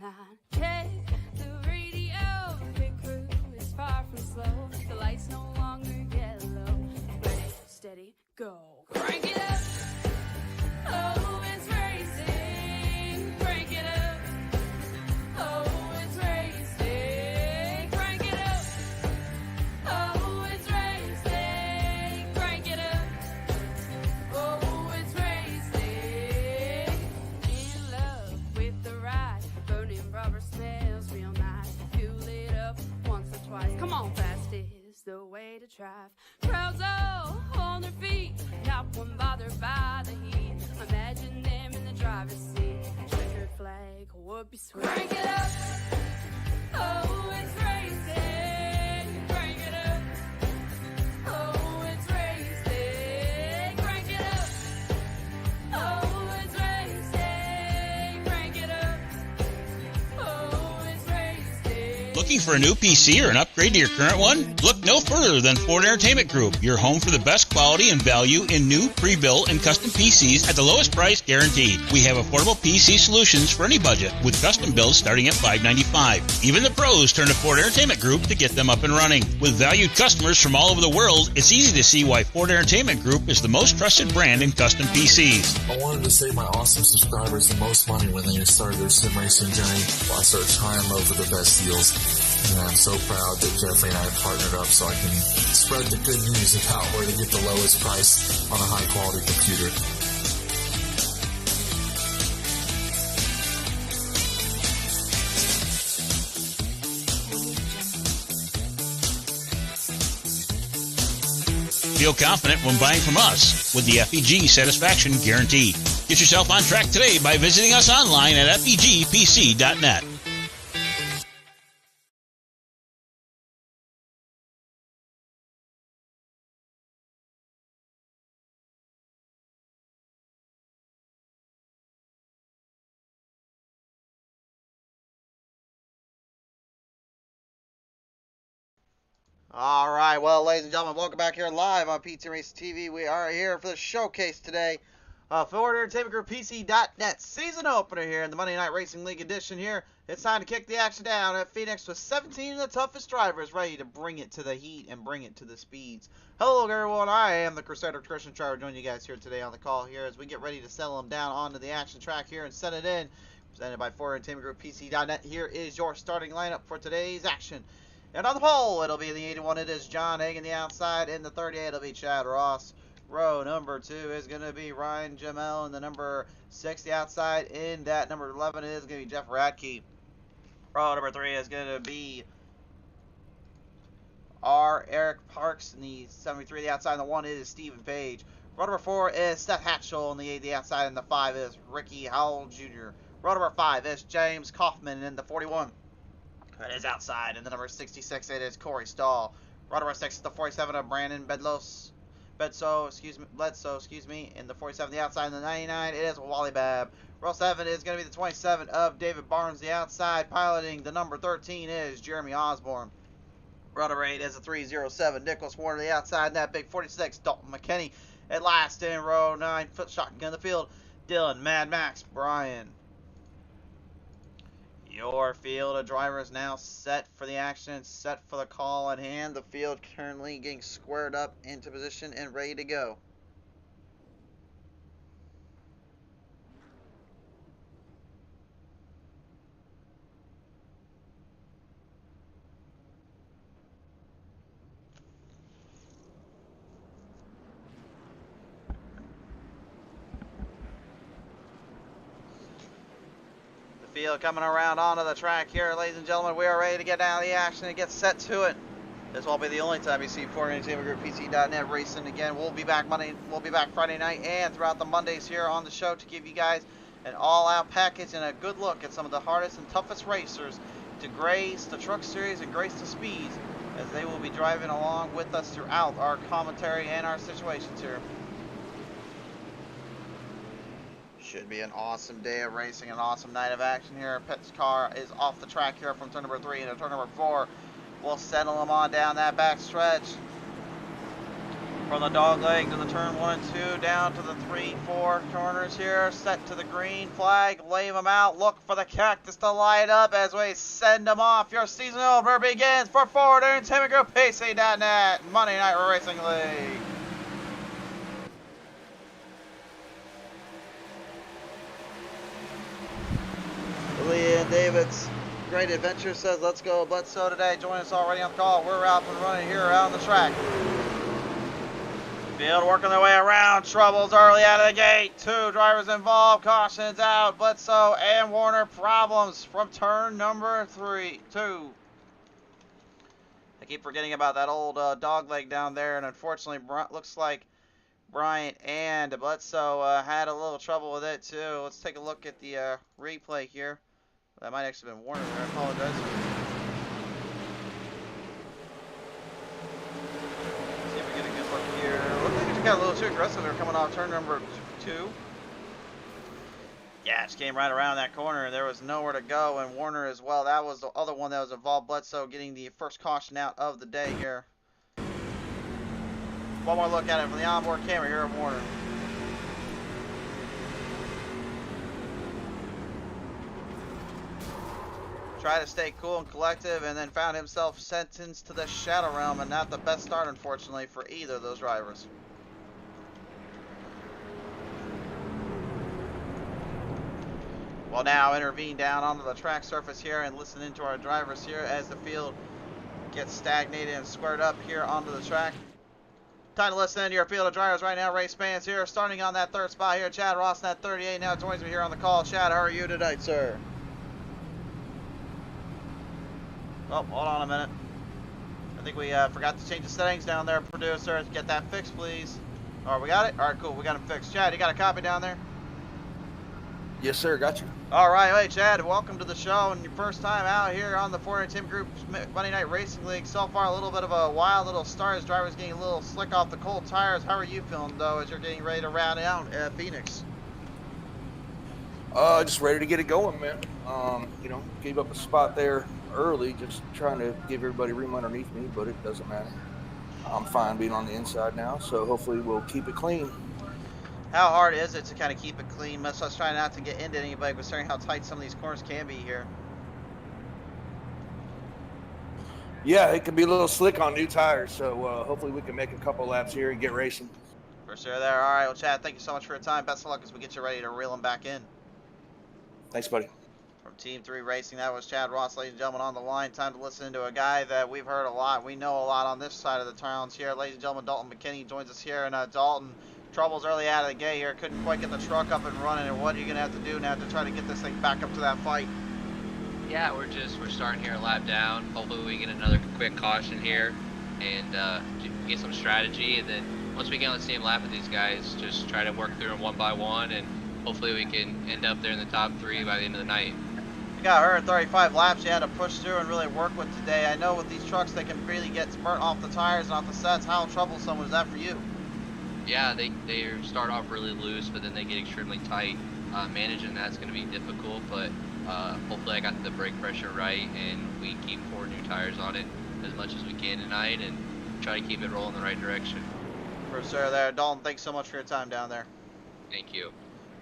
line. Check the radio, pit crew is far from slow. The lights no longer yellow. Ready, steady, go. Crank it up. Oh, it's racing. Crank it up. Oh, it's racing. Crank it up. Oh, it's racing. Crank it up. Oh, it's racing. In love with the ride. Burning rubber smells real nice. Fuel it up once or twice. Come on, fast is the way to drive. Crowds all on their feet, not one bothered by the heat. Imagine them in the driver's seat. Checkered flag would be sweet. Crank it up. Oh, it's racing. Crank it up. Oh, it's racing. Crank it up. Oh, it's racing. Crank it up. Oh, it's racing. Looking for a new PC or an upgrade to your current one? Look no further than Ford Entertainment Group, your home for the best quality and value in new, pre-built, and custom PCs at the lowest price guaranteed. We have affordable PC solutions for any budget, with custom builds starting at $595. Even the pros turn to Ford Entertainment Group to get them up and running. With valued customers from all over the world, it's easy to see why Ford Entertainment Group is the most trusted brand in custom PCs. I wanted to save my awesome subscribers the most money when they started their sim racing journey. I searched high and low for the best deals. And I'm so proud that Jeffrey and I partnered up so I can spread the good news about where to get the lowest price on a high quality computer. Feel confident when buying from us with the FEG Satisfaction Guarantee. Get yourself on track today by visiting us online at fegpc.net. All right, well, ladies and gentlemen, welcome back here live on PT Race TV. We are here for the showcase today. Ford Entertainment Group PC.net season opener here in the Monday Night Racing League edition here. It's time to kick the action down at Phoenix with 17 of the toughest drivers ready to bring it to the heat and bring it to the speeds. Hello, everyone. I am the Crusader Christian Driver joining you guys here today on the call here as we get ready to settle them down onto the action track here and set it in. Presented by Ford Entertainment Group PC.net. Here is your starting lineup for today's action. And on the pole, it'll be the 81. It is John Hagan the outside. In the 38, it'll be Chad Ross. Row number 2 is going to be Ryan Jamel. And the number 6, the outside. In that number 11, it is going to be Jeff Radke. Row number 3 is going to be Eric Parks. And the 73, the outside. And the 1 is Stephen Page. Row number 4 is Seth Hatchell. And the 8, the outside. And the 5 is Ricky Howell Jr. Row number 5 is James Kaufman. And the 41. That is outside. And the number 66, it is Corey Stahl. Row number 6 is the 47 of Brandon Bledsoe, excuse me. And the 47, the outside. And the 99, it is Wally Babb. Row 7 is going to be the 27 of David Barnes, the outside. Piloting the number 13 is Jeremy Osborne. Row number 8 is the 307, Nicholas Warner, the outside. And that big 46, Dalton McKinney. At last in row 9, foot shotgun the field, Dylan Mad Max Bryan. Your field of drivers now set for the action, set for the call at hand. The field currently getting squared up into position and ready to go. Field coming around onto the track here, ladies and gentlemen. We are ready to get down to the action and get set to it. This won't be the only time you see Ford Entertainment Group PC.net racing again. We'll be back Friday night and throughout the Mondays here on the show to give you guys an all-out package and a good look at some of the hardest and toughest racers to grace the Truck Series and grace the speeds as they will be driving along with us throughout our commentary and our situations here. Should be an awesome day of racing, an awesome night of action here. Pitt's car is off the track here from turn number 3 into turn number 4. We'll settle them on down that back stretch. From the dog leg to the turn 1 and 2, down to the 3, 4 corners here, set to the green flag, lay them out, look for the cactus to light up as we send them off. Your season opener begins for Forward Entertainment Group, PC.net, Monday Night Racing League. Leanne David's Great Adventure says, let's go Bledsoe today. Join us already on the call. We're out and running here out on the track. Field working their way around. Troubles early out of the gate. 2 drivers involved. Cautions out. Bledsoe and Warner. Problems from turn number 2. I keep forgetting about that old dog leg down there. And unfortunately, looks like Bryant and Bledsoe had a little trouble with it too. Let's take a look at the replay here. That might actually have been Warner there. I apologize. See if we get a good look here. Looks like we just got a little too aggressive. They're coming off turn number 2. Yeah, just came right around that corner. There was nowhere to go, and Warner as well. That was the other one that was involved. Bledsoe getting the first caution out of the day here. One more look at it from the onboard camera here of Warner. Tried to stay cool and collective, and then found himself sentenced to the Shadow Realm, and not the best start, unfortunately, for either of those drivers. We'll now intervene down onto the track surface here and listen into our drivers here as the field gets stagnated and squared up here onto the track. Time to listen into your field of drivers right now. Race fans here, starting on that 3rd spot here. Chad Ross in that 38 now joins me here on the call. Chad, how are you tonight, sir? Oh, hold on a minute. I think we forgot to change the settings down there, producer. Get that fixed, please. Alright, we got it? Alright, cool. We got it fixed. Chad, you got a copy down there? Yes, sir. Got you. Alright, hey, Chad, welcome to the show. And your first time out here on the Forward Entertainment Group Monday Night Racing League. So far, a little bit of a wild little start as drivers getting a little slick off the cold tires. How are you feeling, though, as you're getting ready to round out at Phoenix? Just ready to get it going, man. You know, gave up a spot there early, just trying to give everybody room underneath me, but it doesn't matter. I'm fine being on the inside now, so hopefully we'll keep it clean. How hard is it to kind of keep it clean? Let's try not to get into anybody, considering how tight some of these corners can be here. Yeah, it can be a little slick on new tires, so hopefully we can make a couple laps here and get racing. For sure there. All right, well, Chad, thank you so much for your time. Best of luck as we get you ready to reel them back in. Thanks, buddy. From Team 3 Racing, that was Chad Ross, ladies and gentlemen, on the line. Time to listen to a guy that we've heard a lot. We know a lot on this side of the towns here. Ladies and gentlemen, Dalton McKinney joins us here. And Dalton, troubles early out of the gate here. Couldn't quite get the truck up and running. And what are you going to have to do now to try to get this thing back up to that fight? Yeah, we're starting here a lap down. Hopefully we get another quick caution here and get some strategy. And then once we get on the same lap with these guys, just try to work through them one by one. And hopefully we can end up there in the top 3 by the end of the night. You got 135 laps you had to push through and really work with today. I know with these trucks they can really get burnt off the tires and off the sets. How troublesome was that for you? Yeah, they start off really loose, but then they get extremely tight. Managing that's going to be difficult, but hopefully I got the brake pressure right and we keep 4 new tires on it as much as we can tonight and try to keep it rolling in the right direction. For sure there. Dalton, thanks so much for your time down there. Thank you.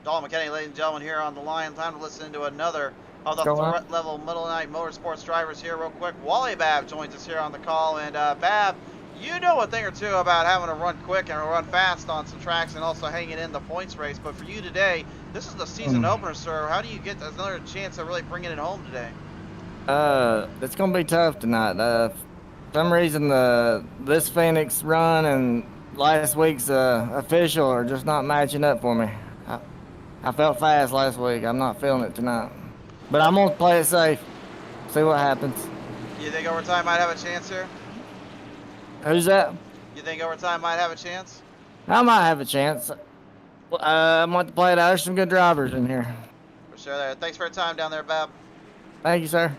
Dalton McKinney, ladies and gentlemen, here on the line. Time to listen to another of the threat level middle of the night motorsports drivers here real quick. Wally Babb joins us here on the call. And Babb, you know a thing or two about having to run quick and run fast on some tracks and also hanging in the points race. But for you today, this is the season opener, sir. How do you get another chance of really bringing it home today? It's going to be tough tonight. For some reason, this Phoenix run and last week's official are just not matching up for me. I felt fast last week. I'm not feeling it tonight. But I'm going to play it safe. See what happens. You think overtime might have a chance here? Who's that? You think overtime might have a chance? I might have a chance. I'm going to play it out. There's some good drivers in here. For sure there. Thanks for your time down there, Babb. Thank you, sir.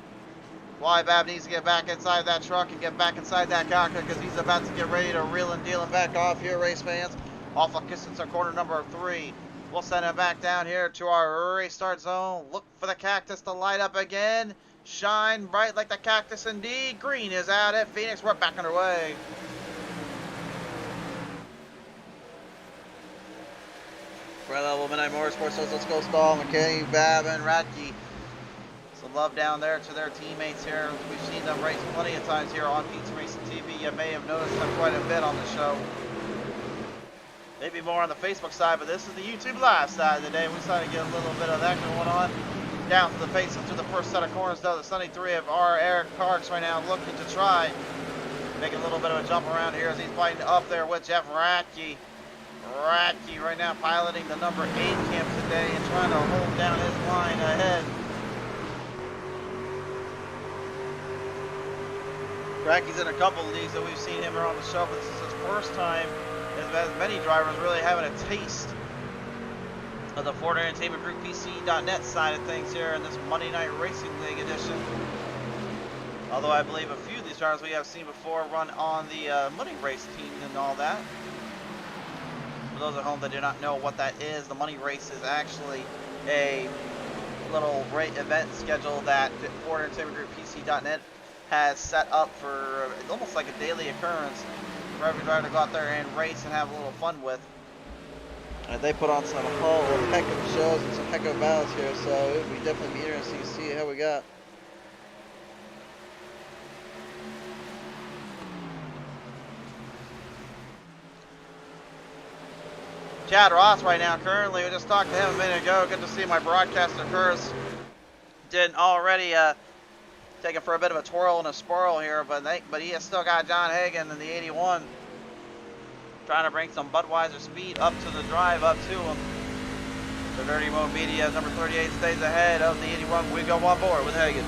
Wally Babb needs to get back inside that truck and get back inside that cockpit because he's about to get ready to reel and deal him back off here, race fans. Off of Kissinger corner number 3. We'll send him back down here to our race start zone. Look for the cactus to light up again. Shine bright like the cactus indeed. Green is out at Phoenix. We're back underway. Red Level Midnight Motorsports says, let's go Stall, McKay, Bab, and Radke. Some love down there to their teammates here. We've seen them race plenty of times here on Pizza Racing TV. You may have noticed them quite a bit on the show. Maybe more on the Facebook side, but this is the YouTube Live side of the day. We decided to get a little bit of that going on. Down to the face into the first set of corners, though. The Sunny 3 of our Eric Parks right now looking to try make a little bit of a jump around here as he's fighting up there with Jeff Radke. Radke right now piloting the number 8 camp today and trying to hold down his line ahead. Radke's in a couple of leagues that we've seen him around the show, but this is his first time, as many drivers really having a taste of the Ford Entertainment Group PC.net side of things here in this Monday Night Racing League edition. Although I believe a few of these drivers we have seen before run on the money race team and all that. For those at home that do not know what that is, the money race is actually a little event schedule that Ford Entertainment Group PC.net has set up for almost like a daily occurrence for every driver to go out there and race and have a little fun with. And they put on some whole heck of shows and some heck of battles here, so it would definitely be interesting to see how we got. Chad Ross right now, currently, we just talked to him a minute ago. Good to see my broadcaster Curse didn't already take it for a bit of a twirl and a spurl here, but he has still got John Hagan in the 81. Trying to bring some Budweiser speed up to the drive, up to him. The Dirty Mo Media, number 38, stays ahead of the 81. We go on board with Hagan.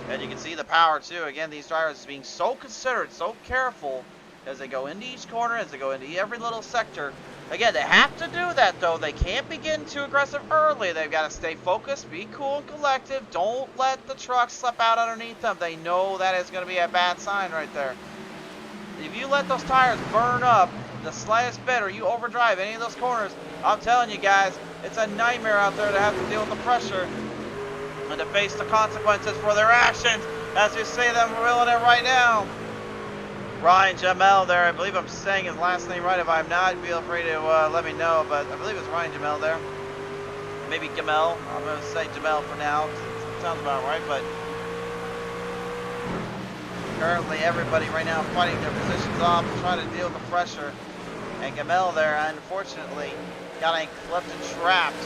And you can see the power too. Again, these drivers being so considerate, so careful as they go into each corner, as they go into every little sector. Again, they have to do that though. They can't be getting too aggressive early. They've got to stay focused, be cool and collective. Don't let the truck slip out underneath them. They know that is going to be a bad sign right there. If you let those tires burn up the slightest bit or you overdrive any of those corners, I'm telling you guys, it's a nightmare out there to have to deal with the pressure and to face the consequences for their actions, as you see them reeling it right now. Ryan Jamel there, I believe I'm saying his last name right. If I'm not, feel free to let me know, but I believe it's Ryan Jamel there. Maybe Gamel, I'm going to say Jamel for now. Sounds about right, but currently everybody right now fighting their positions off to try to deal with the pressure. And Gamel there, unfortunately, got clipped and trapped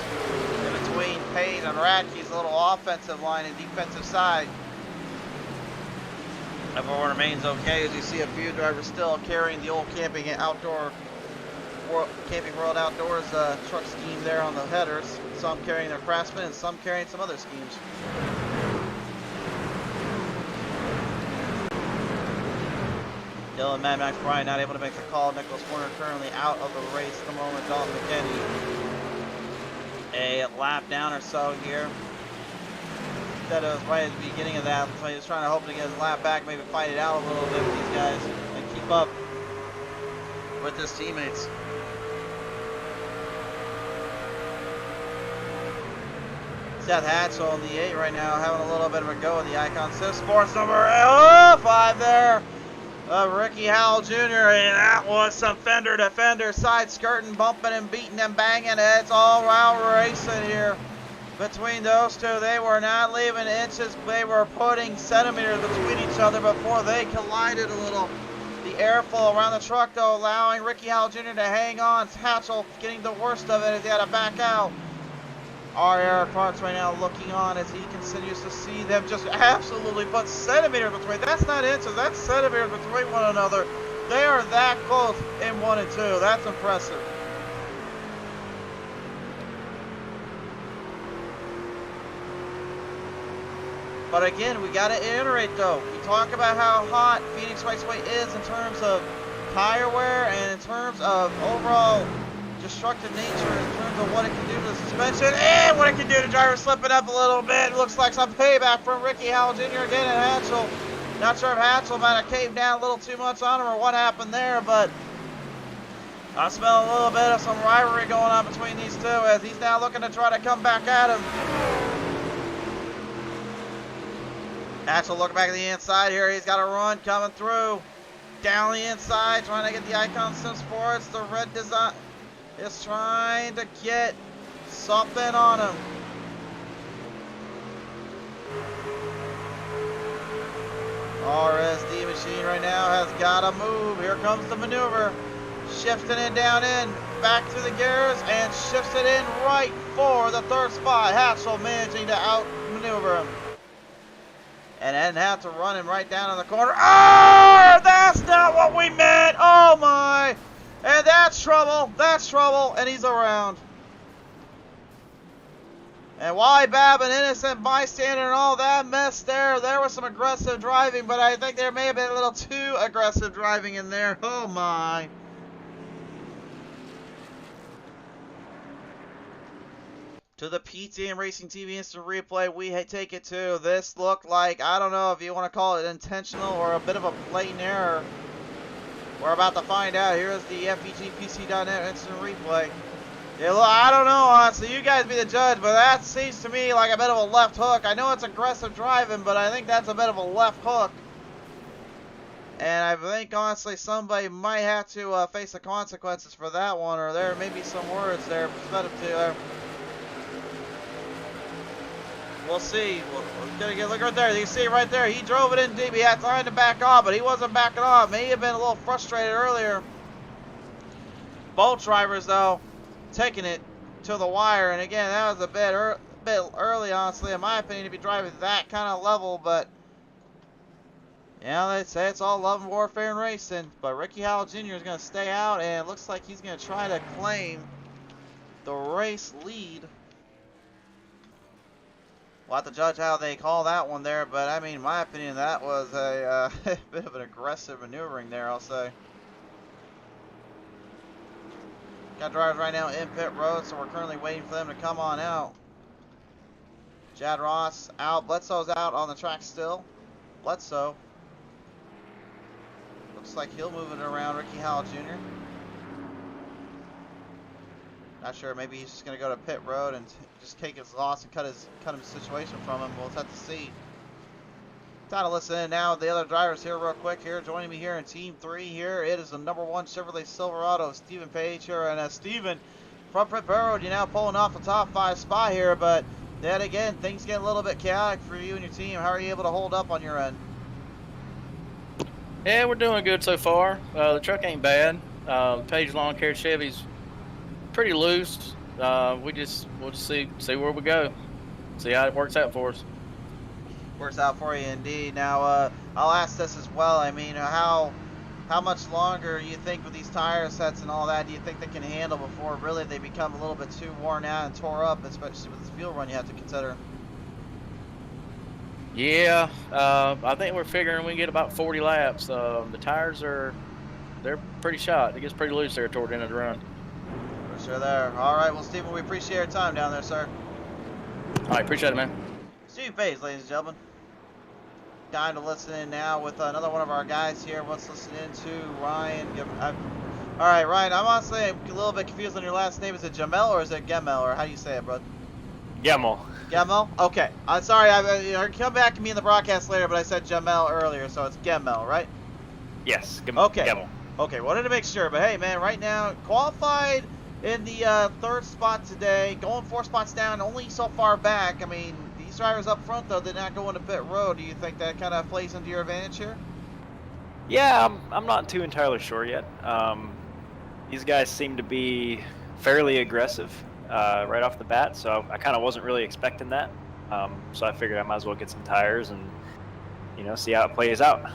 in between Page and Radke's little offensive line and defensive side. Everyone remains okay, as you see a few drivers still carrying the old Camping World Outdoors truck scheme there on the headers. Some carrying their Craftsman and some carrying some other schemes. Dylan Mad Max Bryan not able to make the call. Nicholas Warner currently out of the race at the moment. Dalton McKinney a lap down or so here. That was right at the beginning of that, so he was trying to hope to get his lap back, maybe fight it out a little bit with these guys and keep up with his teammates. Seth Hatchell in the 8 right now, having a little bit of a go with the Icon Swift Sports number 5 there. Ricky Howell Jr. and that was some fender to fender, side skirting, bumping and beating and banging. It's all out racing here between those two. They were not leaving inches, they were putting centimeters between each other before they collided a little. The airflow around the truck though allowing Ricky Howell Jr. to hang on. Hatchell getting the worst of it as he had to back out. Our Eric Parks right now looking on as he continues to see them just absolutely put centimeters between. That's not inches, that's centimeters between one another. They are that close in 1 and 2. That's impressive. But again, we got to iterate though. We talk about how hot Phoenix Raceway is in terms of tire wear and in terms of overall destructive nature, in terms of what it can do to the suspension and what it can do to drivers slipping up a little bit. Looks like some payback from Ricky Howell Jr. again and Hatchell. Not sure if Hatchell might have caved down a little too much on him or what happened there, but I smell a little bit of some rivalry going on between these two as he's now looking to try to come back at him. Hatchell looking back at the inside here. He's got a run coming through. Down the inside, trying to get the Icon Sim Sports. The red design is trying to get something on him. RSD machine right now has got to move. Here comes the maneuver. Shifting it down in. Back to the gears and shifts it in right for the third spot. Hatchell managing to outmaneuver him. And then have to run him right down in the corner. Oh, that's not what we meant. Oh my. And that's trouble. That's trouble. And he's around. And why Bab, an innocent bystander and all that mess there. There was some aggressive driving, but I think there may have been a little too aggressive driving in there. Oh my. To the PTM Racing TV Instant Replay, we take it to. This looked like, I don't know if you want to call it intentional or a bit of a blatant error. We're about to find out. Here's the FEGPC.net Instant Replay. Yeah, look, I don't know, honestly. You guys be the judge, but that seems to me like a bit of a left hook. I know it's aggressive driving, but I think that's a bit of a left hook. And I think, honestly, somebody might have to face the consequences for that one, or there may be some words there said to We'll see. We're gonna get, look right there. You can see right there. He drove it in deep. He had time to back off, but he wasn't backing off. May have been a little frustrated earlier. Both drivers, though, taking it to the wire. And again, that was a bit early, honestly, in my opinion, to be driving that kind of level. But yeah, they say it's all love and warfare and racing. But Ricky Howell Jr. is gonna stay out, and it looks like he's gonna try to claim the race lead. We'll have to judge how they call that one there, but I mean, in my opinion, that was a bit of an aggressive maneuvering there, I'll say. Got drivers right now in pit road, so we're currently waiting for them to come on out. Chad Ross out, Bledsoe's out on the track still. Bledsoe. Looks like he'll move it around Ricky Howell Jr. Not sure, maybe he's just going to go to pit road and just take his loss and cut his situation from him. We'll have to see. Time to listen in now. The other drivers here real quick here. Joining me here in Team 3 here. It is the #1 Chevrolet Silverado, Stephen Page here. And Stephen, from pit road, you're now pulling off the top 5 spot here. But then again, things get a little bit chaotic for you and your team. How are you able to hold up on your end? Yeah, we're doing good so far. The truck ain't bad. Page Lawn Care Chevy's pretty loose. We'll just see where we go. See how it works out for us. Works out for you indeed. Now, I'll ask this as well. I mean, how much longer you think with these tire sets and all that, do you think they can handle before really they become a little bit too worn out and tore up, especially with this fuel run you have to consider? Yeah, I think we're figuring we can get about 40 laps. The tires they're pretty shot. It gets pretty loose there toward the end of the run. For sure there. All right, well, Stephen, we appreciate your time down there, sir. All right, appreciate it, man. Steve Page, ladies and gentlemen. Time to listen in now with another one of our guys here. Let's listen in to Ryan. All right, Ryan, I'm honestly a little bit confused on your last name. Is it Jamel or is it Gemel, or how do you say it, bro? Gemel. Gemel? Okay. I'm sorry. I come back to me in the broadcast later, but I said Jamel earlier, so it's Gemel, right? Yes. Okay. Gemel. Okay, wanted to make sure, but hey, man, right now, qualified in the third spot today, going 4 spots down, only so far back. I mean, these drivers up front, though, did not go into pit road. Do you think that kind of plays into your advantage here? Yeah, I'm not too entirely sure yet. These guys seem to be fairly aggressive right off the bat, so I kind of wasn't really expecting that. So I figured I might as well get some tires and, see how it plays out.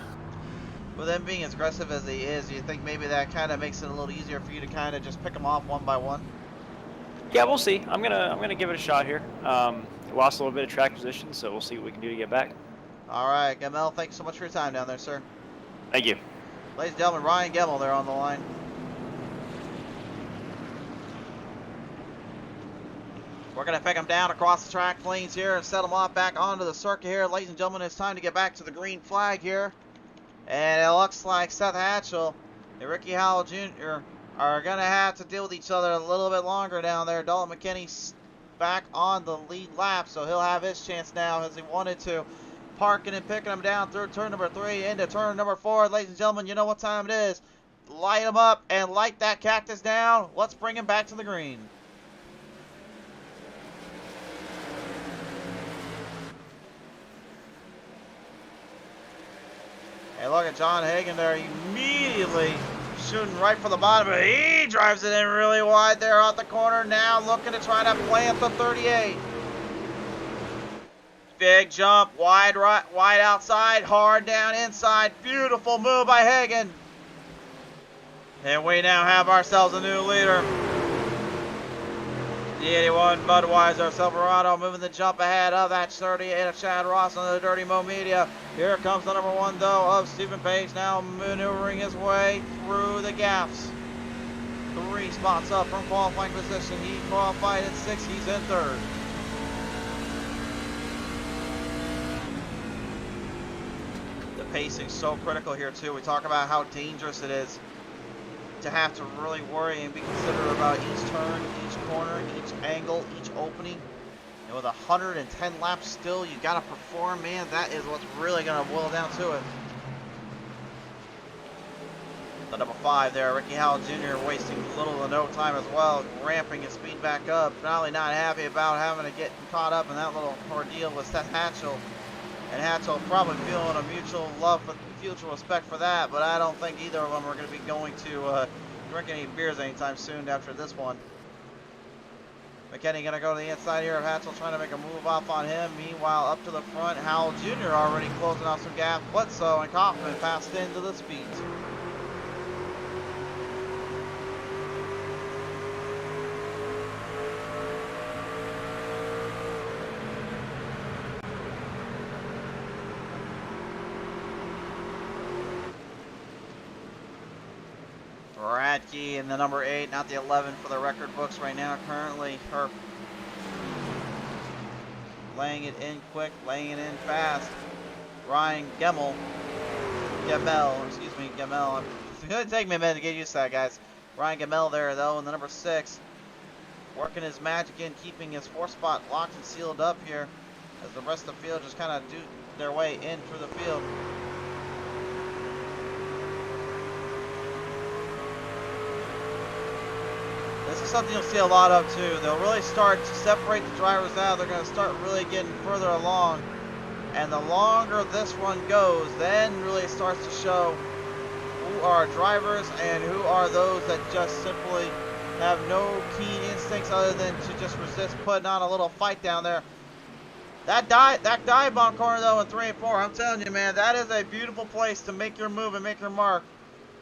With them being as aggressive as he is, do you think maybe that kind of makes it a little easier for you to kind of just pick them off one by one? Yeah, we'll see. I'm gonna give it a shot here. Lost a little bit of track position, so we'll see what we can do to get back. All right, Gemel, thanks so much for your time down there, sir. Thank you. Ladies and gentlemen, Ryan Gemel there on the line. We're going to pick him down across the track lanes here and set him off back onto the circuit here. Ladies and gentlemen, it's time to get back to the green flag here. And it looks like Seth Hatchell and Ricky Howell Jr. are going to have to deal with each other a little bit longer down there. Dalton McKinney's back on the lead lap, so he'll have his chance now as he wanted to parking and picking them down through turn number 3 into turn number 4. Ladies and gentlemen, you know what time it is. Light them up and light that cactus down. Let's bring him back to the green. Hey, look at John Hagen there, immediately shooting right for the bottom, but he drives it in really wide there off the corner. Now looking to try to plant the 38. Big jump, wide right, wide outside, hard down inside. Beautiful move by Hagen. And we now have ourselves a new leader. The 81 Budweiser Silverado moving the jump ahead of that 38 of Chad Ross on the Dirty Mo Media. Here comes the number 1 though of Stephen Page, now maneuvering his way through the gaps. 3 spots up from qualifying position. He qualified in 6th, he's in 3rd. The pacing's so critical here too. We talk about how dangerous it is to have to really worry and be considerate about each turn, each corner, each angle, each opening. And with 110 laps still, you got to perform, man. That is what's really going to boil down to it. The number 5 there, Ricky Howell Jr. wasting little to no time as well, ramping his speed back up. Not only not happy about having to get caught up in that little ordeal with Seth Hatchell. And Hatchell probably feeling a mutual love, mutual respect for that, but I don't think either of them are going to be going to drink any beers anytime soon after this one. McKinney going to go to the inside here of Hatchell, trying to make a move off on him. Meanwhile, up to the front, Howell Jr. already closing off some gaps. Bledsoe and Kaufman passed into the speeds. Radke and the number 8, not the 11 for the record books right now. Currently, her laying it in quick, laying it in fast. Ryan Gemmell. It's going to take me a minute to get used to that, guys. Ryan Gemmell there, though, in the number 6. Working his magic in, keeping his 4 spot locked and sealed up here as the rest of the field just kind of do their way in through the field. This is something you'll see a lot of too. They'll really start to separate the drivers out. They're going to start really getting further along. And the longer this run goes, then really starts to show who are drivers and who are those that just simply have no keen instincts other than to just resist putting on a little fight down there. That dive bomb corner though in 3 and 4, I'm telling you, man, that is a beautiful place to make your move and make your mark.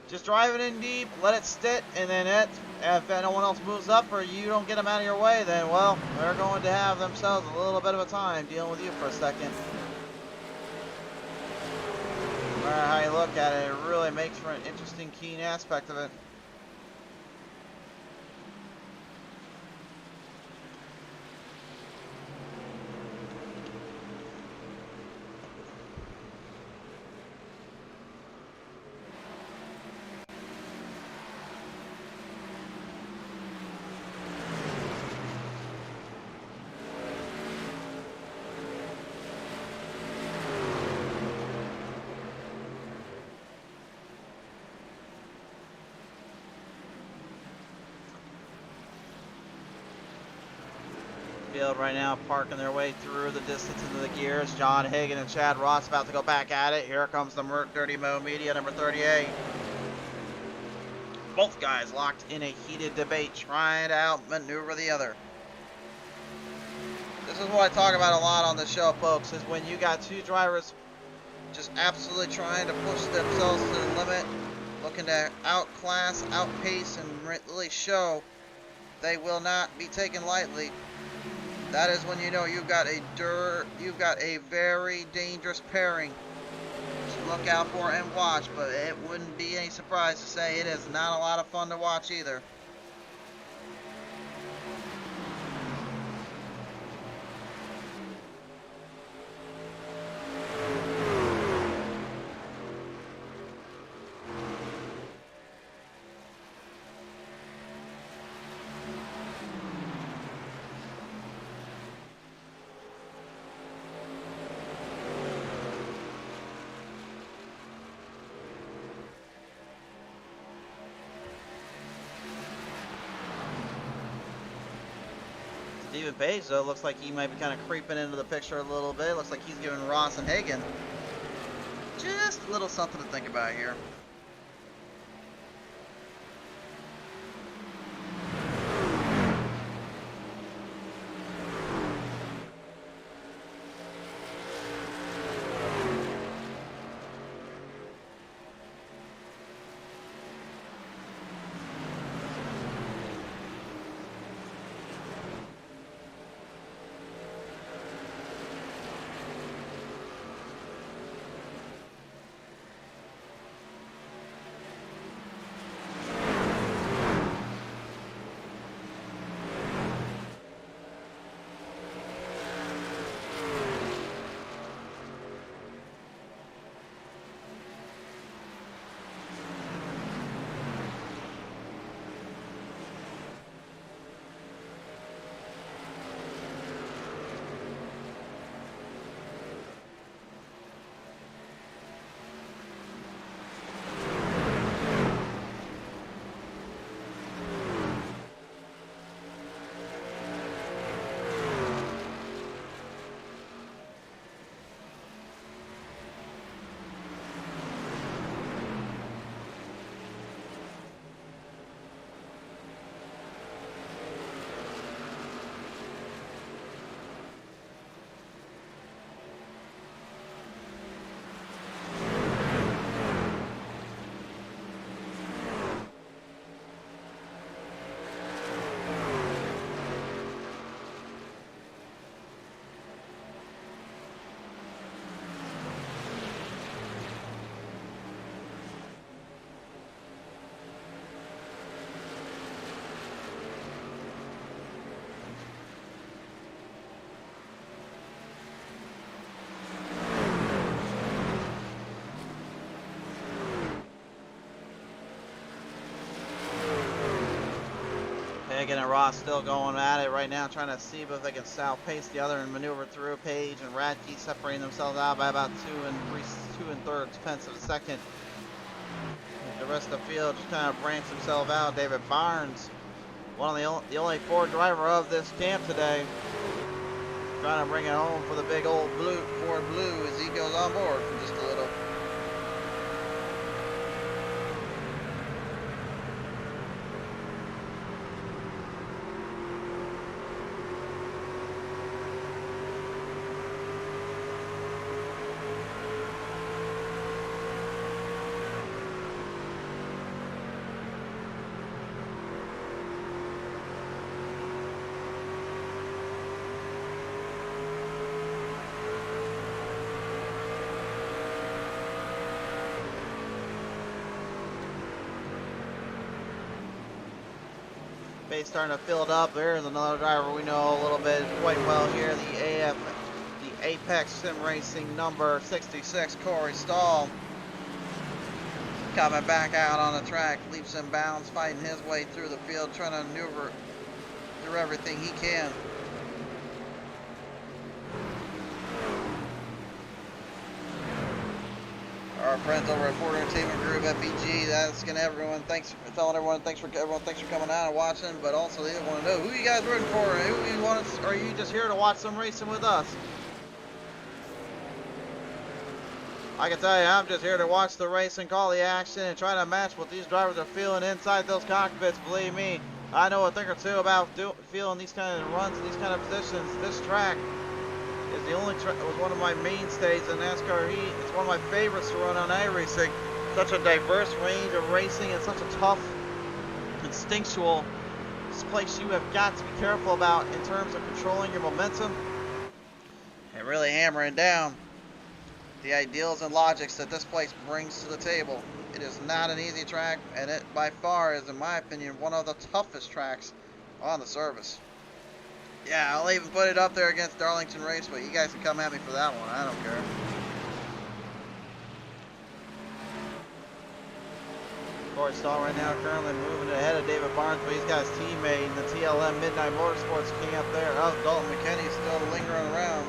Just drive it in deep, let it sit, and then if anyone else moves up or you don't get them out of your way, then, well, they're going to have themselves a little bit of a time dealing with you for a second. No matter how you look at it, it really makes for an interesting, keen aspect of it. Right now, parking their way through the distance into the gears. John Hagen and Chad Ross about to go back at it. Here comes the Merc Dirty Mo Media, number 38. Both guys locked in a heated debate, trying to outmaneuver the other. This is what I talk about a lot on the show, folks, is when you got 2 drivers just absolutely trying to push themselves to the limit, looking to outclass, outpace, and really show they will not be taken lightly. That is when you know you've got a very dangerous pairing to look out for and watch, but it wouldn't be any surprise to say it is not a lot of fun to watch either. Steven Page, though, looks like he might be kind of creeping into the picture a little bit. Looks like he's giving Ross and Hagen just a little something to think about here. Hagen and Ross still going at it right now, trying to see if they can outpace the other and maneuver through. Page and Radke separating themselves out by about 2 3/4 tenths of a second. The rest of the field just kind of branches himself out. David Barnes, one of the only Ford driver of this camp today, trying to bring it home for the big old Ford Blue as he goes on board for just a little. Base starting to fill it up. There's another driver we know a little bit quite well here, the Apex Sim Racing number 66, Corey Stahl. Coming back out on the track, leaps and bounds, fighting his way through the field, trying to maneuver through everything he can. Our friends over at Ford Entertainment Group, FEG, asking everyone, telling everyone thanks for coming out and watching, but also they want to know who you guys rooting for, and who you want, or are you just here to watch some racing with us? I can tell you, I'm just here to watch the racing, call the action, and try to match what these drivers are feeling inside those cockpits. Believe me, I know a thing or two about feeling these kind of runs, these kind of positions. This track is the only was one of my mainstays in NASCAR heat. It's one of my favorites to run on iRacing. Such a diverse range of racing and such a tough, instinctual place you have got to be careful about in terms of controlling your momentum and really hammering down the ideals and logics that this place brings to the table. It is not an easy track, and it by far is, in my opinion, one of the toughest tracks on the service. Yeah, I'll even put it up there against Darlington Raceway. You guys can come at me for that one. I don't care. Corey Stahl right now currently moving ahead of David Barnes, but he's got his teammate in the TLM Midnight Motorsports camp there. Oh, Dalton McKinney's still lingering around.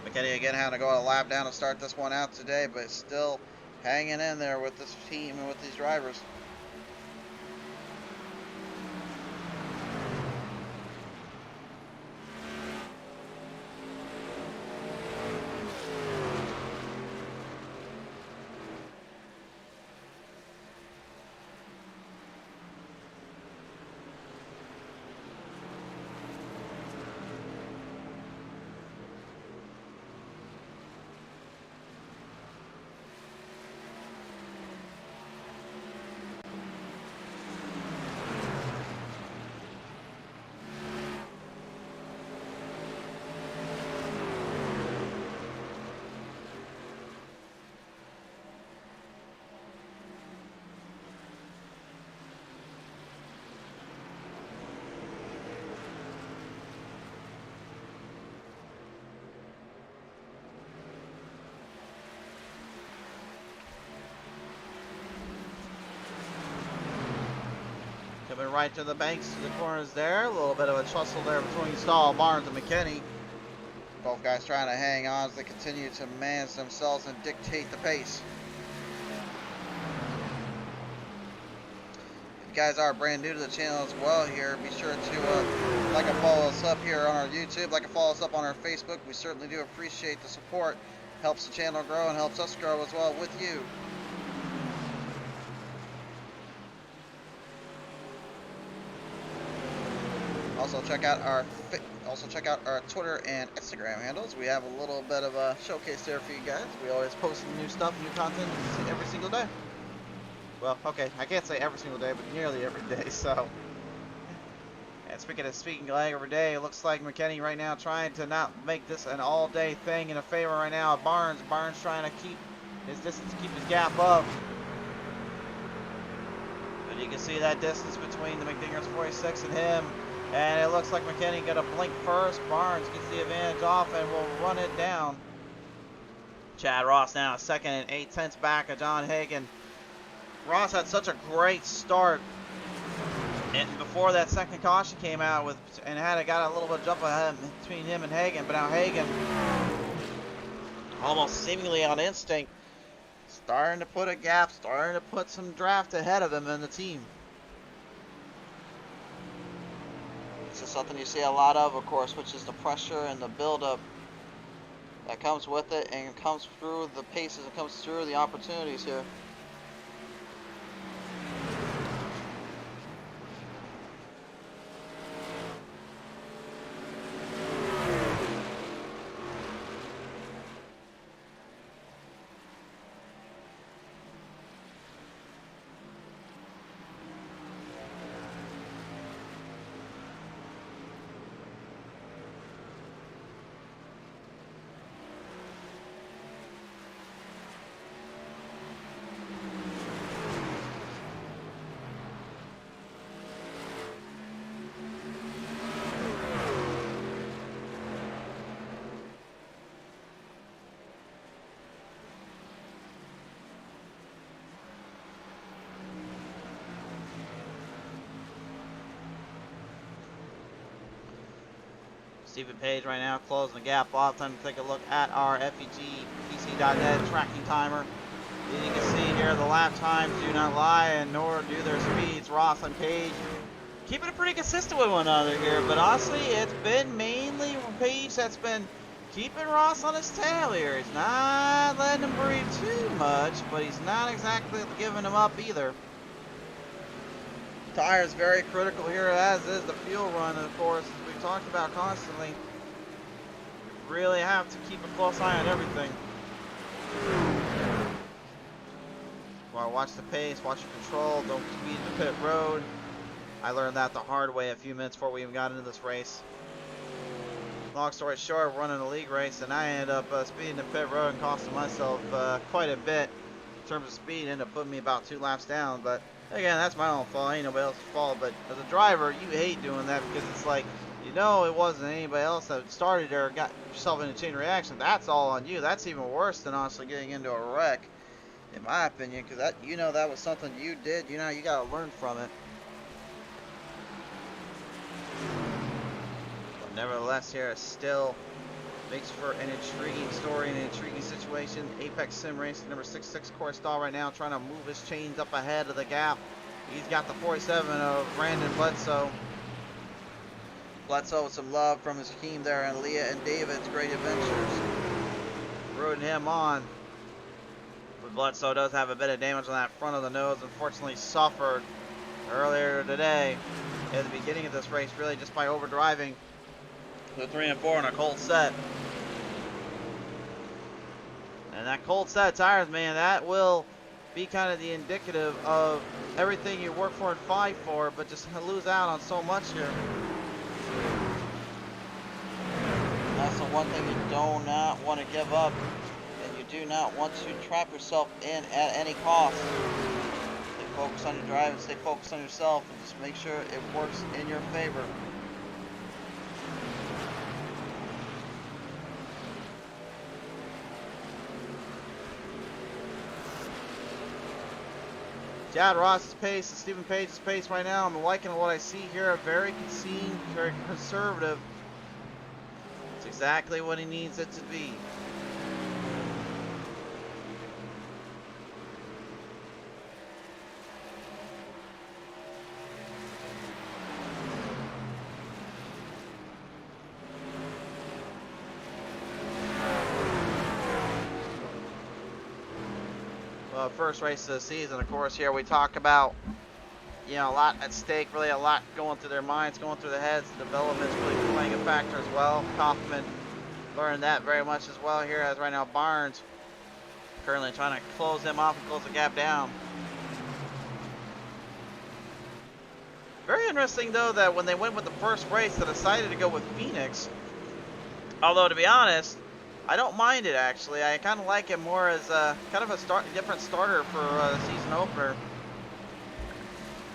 McKinney again having to go a lap down to start this one out today, but still hanging in there with this team and with these drivers. Coming right to the banks, to the corners there. A little bit of a tussle there between Stahl, Barnes, and McKinney. Both guys trying to hang on as they continue to manage themselves and dictate the pace. If you guys are brand new to the channel as well here, be sure to like and follow us up here on our YouTube, like and follow us up on our Facebook. We certainly do appreciate the support. Helps the channel grow and helps us grow as well with you. Also check out our Twitter and Instagram handles. We have a little bit of a showcase there for you guys. We always post new stuff, new content every single day. Well, okay, I can't say every single day, but nearly every day. So, and speaking like every day, it looks like McKinney right now trying to not make this an all-day thing in a favor right now of Barnes. Barnes trying to keep his distance, keep his gap up. And you can see that distance between the McDingers 46 and him. And it looks like McKinney got to blink first. Barnes gets the advantage off and will run it down. Chad Ross now second and 8/10 back of John Hagan. Ross had such a great start. And before that second caution came out and got a little bit of jump ahead between him and Hagan. But now Hagan, almost seemingly on instinct, starting to put a gap, starting to put some draft ahead of him in the team. This is something you see a lot of course, which is the pressure and the buildup that comes with it and comes through the paces and comes through the opportunities here. Stephen Page right now closing the gap off. Time to take a look at our FEGPC.net tracking timer. As you can see here, the lap times do not lie, and nor do their speeds. Ross and Page keeping it pretty consistent with one another here, but honestly, it's been mainly Page that's been keeping Ross on his tail here. He's not letting him breathe too much, but he's not exactly giving him up either. Tires very critical here, as is the fuel run, of course, as we've talked about constantly. You really have to keep a close eye on everything. Well, watch the pace, watch your control, don't speed the pit road. I learned that the hard way a few minutes before we even got into this race. Long story short, running a league race, and I ended up speeding the pit road and costing myself quite a bit in terms of speed. Ended up putting me about 2 laps down, but again, that's my own fault. Ain't nobody else's fault. But as a driver, you hate doing that because it's like, you know, it wasn't anybody else that started there, got yourself in a chain reaction. That's all on you. That's even worse than honestly getting into a wreck, in my opinion, because that, you know, that was something you did. You know, you got to learn from it. But nevertheless, here it still makes for an intriguing story and an intriguing situation. Apex Sim Racing number 66 Corey Stahl right now trying to move his chains up ahead of the gap. He's got the 47 of Brandon Bledsoe. Bledsoe with some love from his team there, and Leah and David's Great Adventures rooting him on. But Bledsoe does have a bit of damage on that front of the nose. Unfortunately suffered earlier today at the beginning of this race, really just by overdriving the 3 and 4 on a cold set. And that cold set of tires, man, that will be kind of the indicative of everything you work for and fight for, but just lose out on so much here. That's the one thing you do not want to give up, and you do not want to trap yourself in at any cost. Stay focused on your driving, stay focused on yourself, and just make sure it works in your favor. Chad Ross's pace and Stephen Page's pace right now. I'm liking what I see here. Very conceding, very conservative. It's exactly what he needs it to be. First race of the season, of course. Here we talk about, you know, a lot at stake, really a lot going through their minds, going through their heads. The development's really playing a factor as well. Kaufman learned that very much as well here, as right now Barnes currently trying to close him off and close the gap down. Very interesting though that when they went with the first race, they decided to go with Phoenix. Although to be honest, I don't mind it actually. I kind of like it more as a kind of a different starter for a season opener.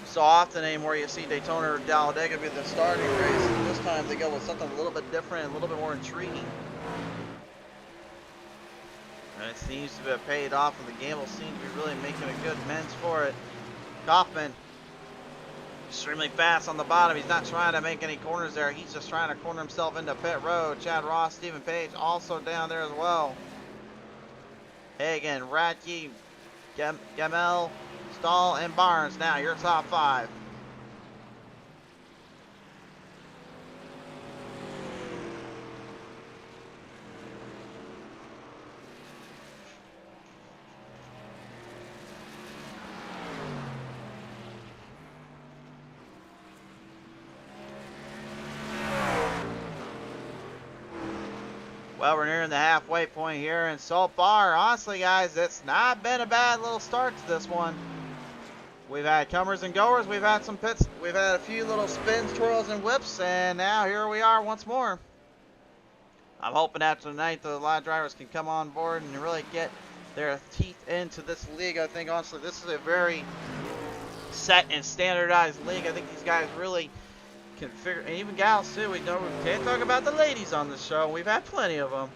So often anymore you see Daytona or Talladega be the starting race, and this time they go with something a little bit different and a little bit more intriguing. And it seems to have paid off, and the gamble seems to be really making a good amends for it. Kaufman, extremely fast on the bottom. He's not trying to make any corners there. He's just trying to corner himself into pit road. Chad Ross, Stephen Page also down there as well. Hagan, Radke, Gamel, Stahl, and Barnes. Now your top five. Well, we're nearing the halfway point here, and so far, honestly, guys, it's not been a bad little start to this one. We've had comers and goers, we've had some pits, we've had a few little spins, twirls, and whips, and now here we are once more. I'm hoping after tonight that a lot of drivers can come on board and really get their teeth into this league. I think, honestly, this is a very set and standardized league. I think these guys really can figure, and even gals too. We can't talk about the ladies on the show. We've had plenty of them,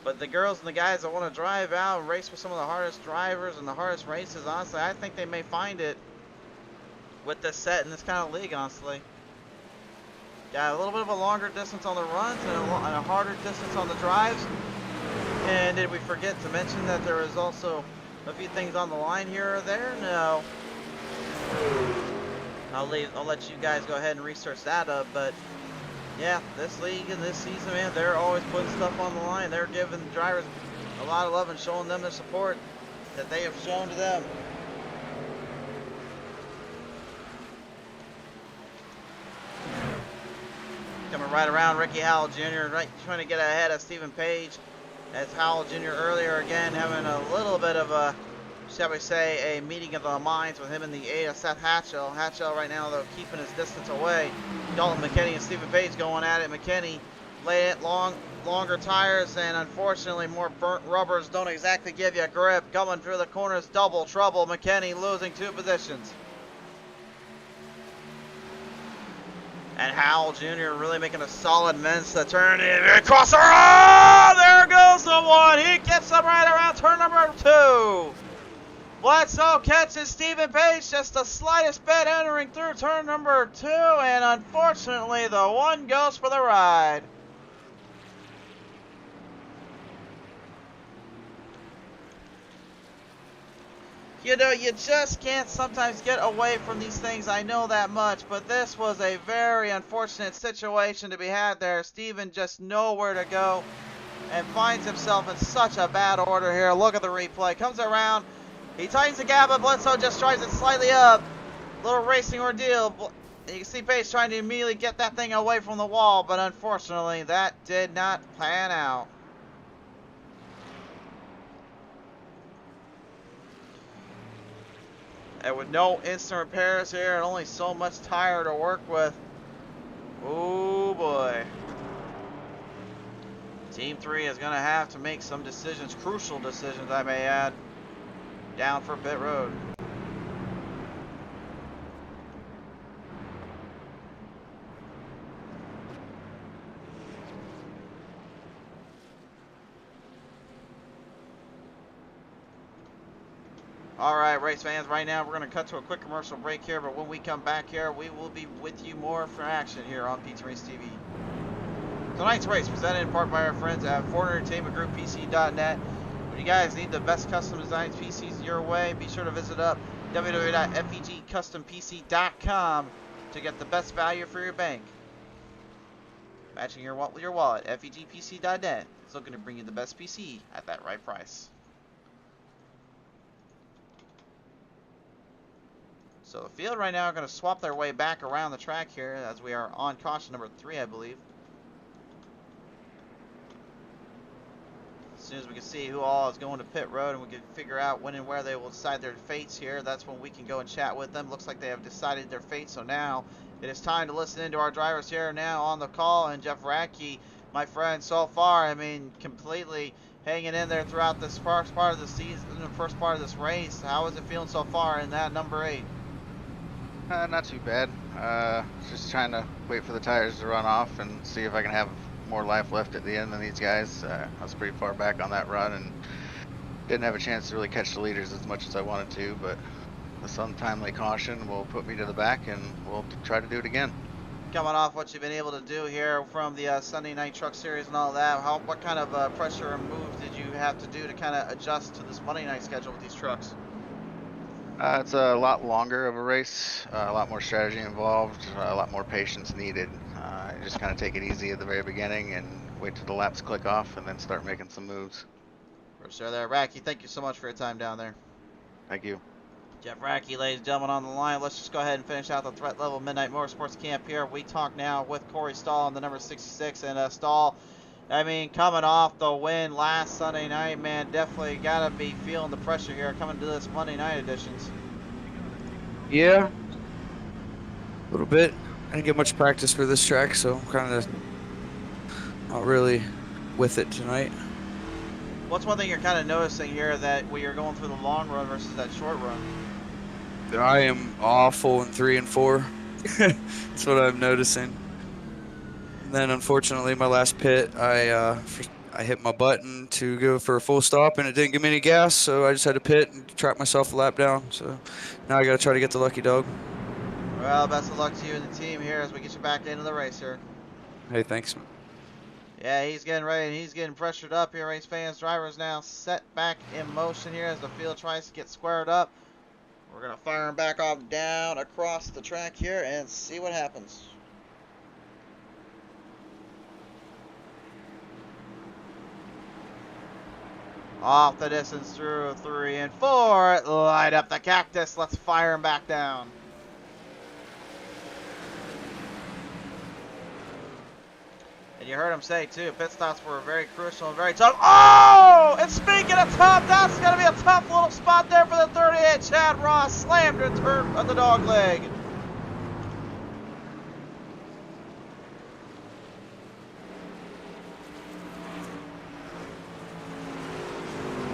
but the girls and the guys that want to drive out and race with some of the hardest drivers and the hardest races, honestly, I think they may find it with this set in this kind of league. Honestly, got a little bit of a longer distance on the runs and a harder distance on the drives. And did we forget to mention that there is also a few things on the line here or there? No. I'll let you guys go ahead and research that up, but yeah, this league and this season, man, they're always putting stuff on the line. They're giving the drivers a lot of love and showing them the support that they have shown to them. Coming right around, Ricky Howell Jr. right trying to get ahead of Stephen Page. As Howell Jr. earlier again having a little bit of a, shall we say, a meeting of the minds with him and the aide of Seth Hatchell. Hatchell right now, though, keeping his distance away. Dalton McKinney and Stephen Page going at it. McKinney lay it longer tires, and unfortunately more burnt rubbers don't exactly give you a grip. Coming through the corners, double trouble. McKinney losing 2 positions. And Howell Jr. really making a solid amends to turn in. Across the road! There goes the one. He gets him right around turn number 2. Bledsoe catches Stephen Page just the slightest bit entering through turn number 2. And unfortunately, the one goes for the ride. You know, you just can't sometimes get away from these things. I know that much, but this was a very unfortunate situation to be had there. Steven just nowhere to go and finds himself in such a bad order here. Look at the replay. Comes around. He tightens the gap, but Bledsoe just drives it slightly up. Little racing ordeal. You can see Pace trying to immediately get that thing away from the wall, but unfortunately that did not pan out. And with no instant repairs here and only so much tire to work with. Oh boy. Team 3 is going to have to make some decisions, crucial decisions I may add, down for pit road. All All right, race fans, right now we're going to cut to a quick commercial break here, but when we come back here, we will be with you more for action here on Pizza Race TV. Tonight's race presented in part by our friends at Ford Entertainment Group PC.net. When you guys need the best custom designs PCs your way, be sure to visit up www.fegcustompc.com to get the best value for your bank. Matching your wallet with your wallet, fegpc.net is looking to bring you the best PC at that right price. So the field right now are going to swap their way back around the track here as we are on caution number 3, I believe. As soon as we can see who all is going to pit road and we can figure out when and where they will decide their fates here, that's when we can go and chat with them. Looks like they have decided their fate, so now it is time to listen into our drivers here now on the call. And Jeff Radke, my friend, so far, I mean, completely hanging in there throughout this first part of the season, the first part of this race. How is it feeling so far in that number 8? Not too bad. Just trying to wait for the tires to run off and see if I can have more life left at the end than these guys. I was pretty far back on that run and didn't have a chance to really catch the leaders as much as I wanted to, but this untimely caution will put me to the back and we'll try to do it again. Coming off what you've been able to do here from the Sunday Night Truck Series and all that, what kind of pressure and moves did you have to do to kind of adjust to this Monday night schedule with these trucks? It's a lot longer of a race, a lot more strategy involved, a lot more patience needed. Just kind of take it easy at the very beginning and wait till the laps click off and then start making some moves. For sure there. Radke, thank you so much for your time down there. Thank you. Jeff Radke, ladies and gentlemen, on the line. Let's just go ahead and finish out the Threat Level Midnight Motorsports Camp here. We talk now with Corey Stahl on the number 66. And Stahl, I mean, coming off the win last Sunday night, man, definitely got to be feeling the pressure here coming to this Monday night editions. Yeah, a little bit. I didn't get much practice for this track, so I'm kind of not really with it tonight. What's one thing you're kind of noticing here that we are going through the long run versus that short run? I am awful in 3 and 4. That's what I'm noticing. And then, unfortunately, my last pit, I hit my button to go for a full stop, and it didn't give me any gas, so I just had to pit and track myself a lap down. So now I got to try to get the lucky dog. Well, best of luck to you and the team here as we get you back into the race here. Hey, thanks. Yeah, he's getting ready and he's getting pressured up here. Race fans, drivers now set back in motion here as the field tries to get squared up. We're going to fire him back off down across the track here and see what happens. Off the distance through 3 and 4. Light up the cactus. Let's fire him back down. And you heard him say, too, pit stops were very crucial and very tough. Oh! And speaking of tough, that's going to be a tough little spot there for the 38. Chad Ross slammed into the dog leg.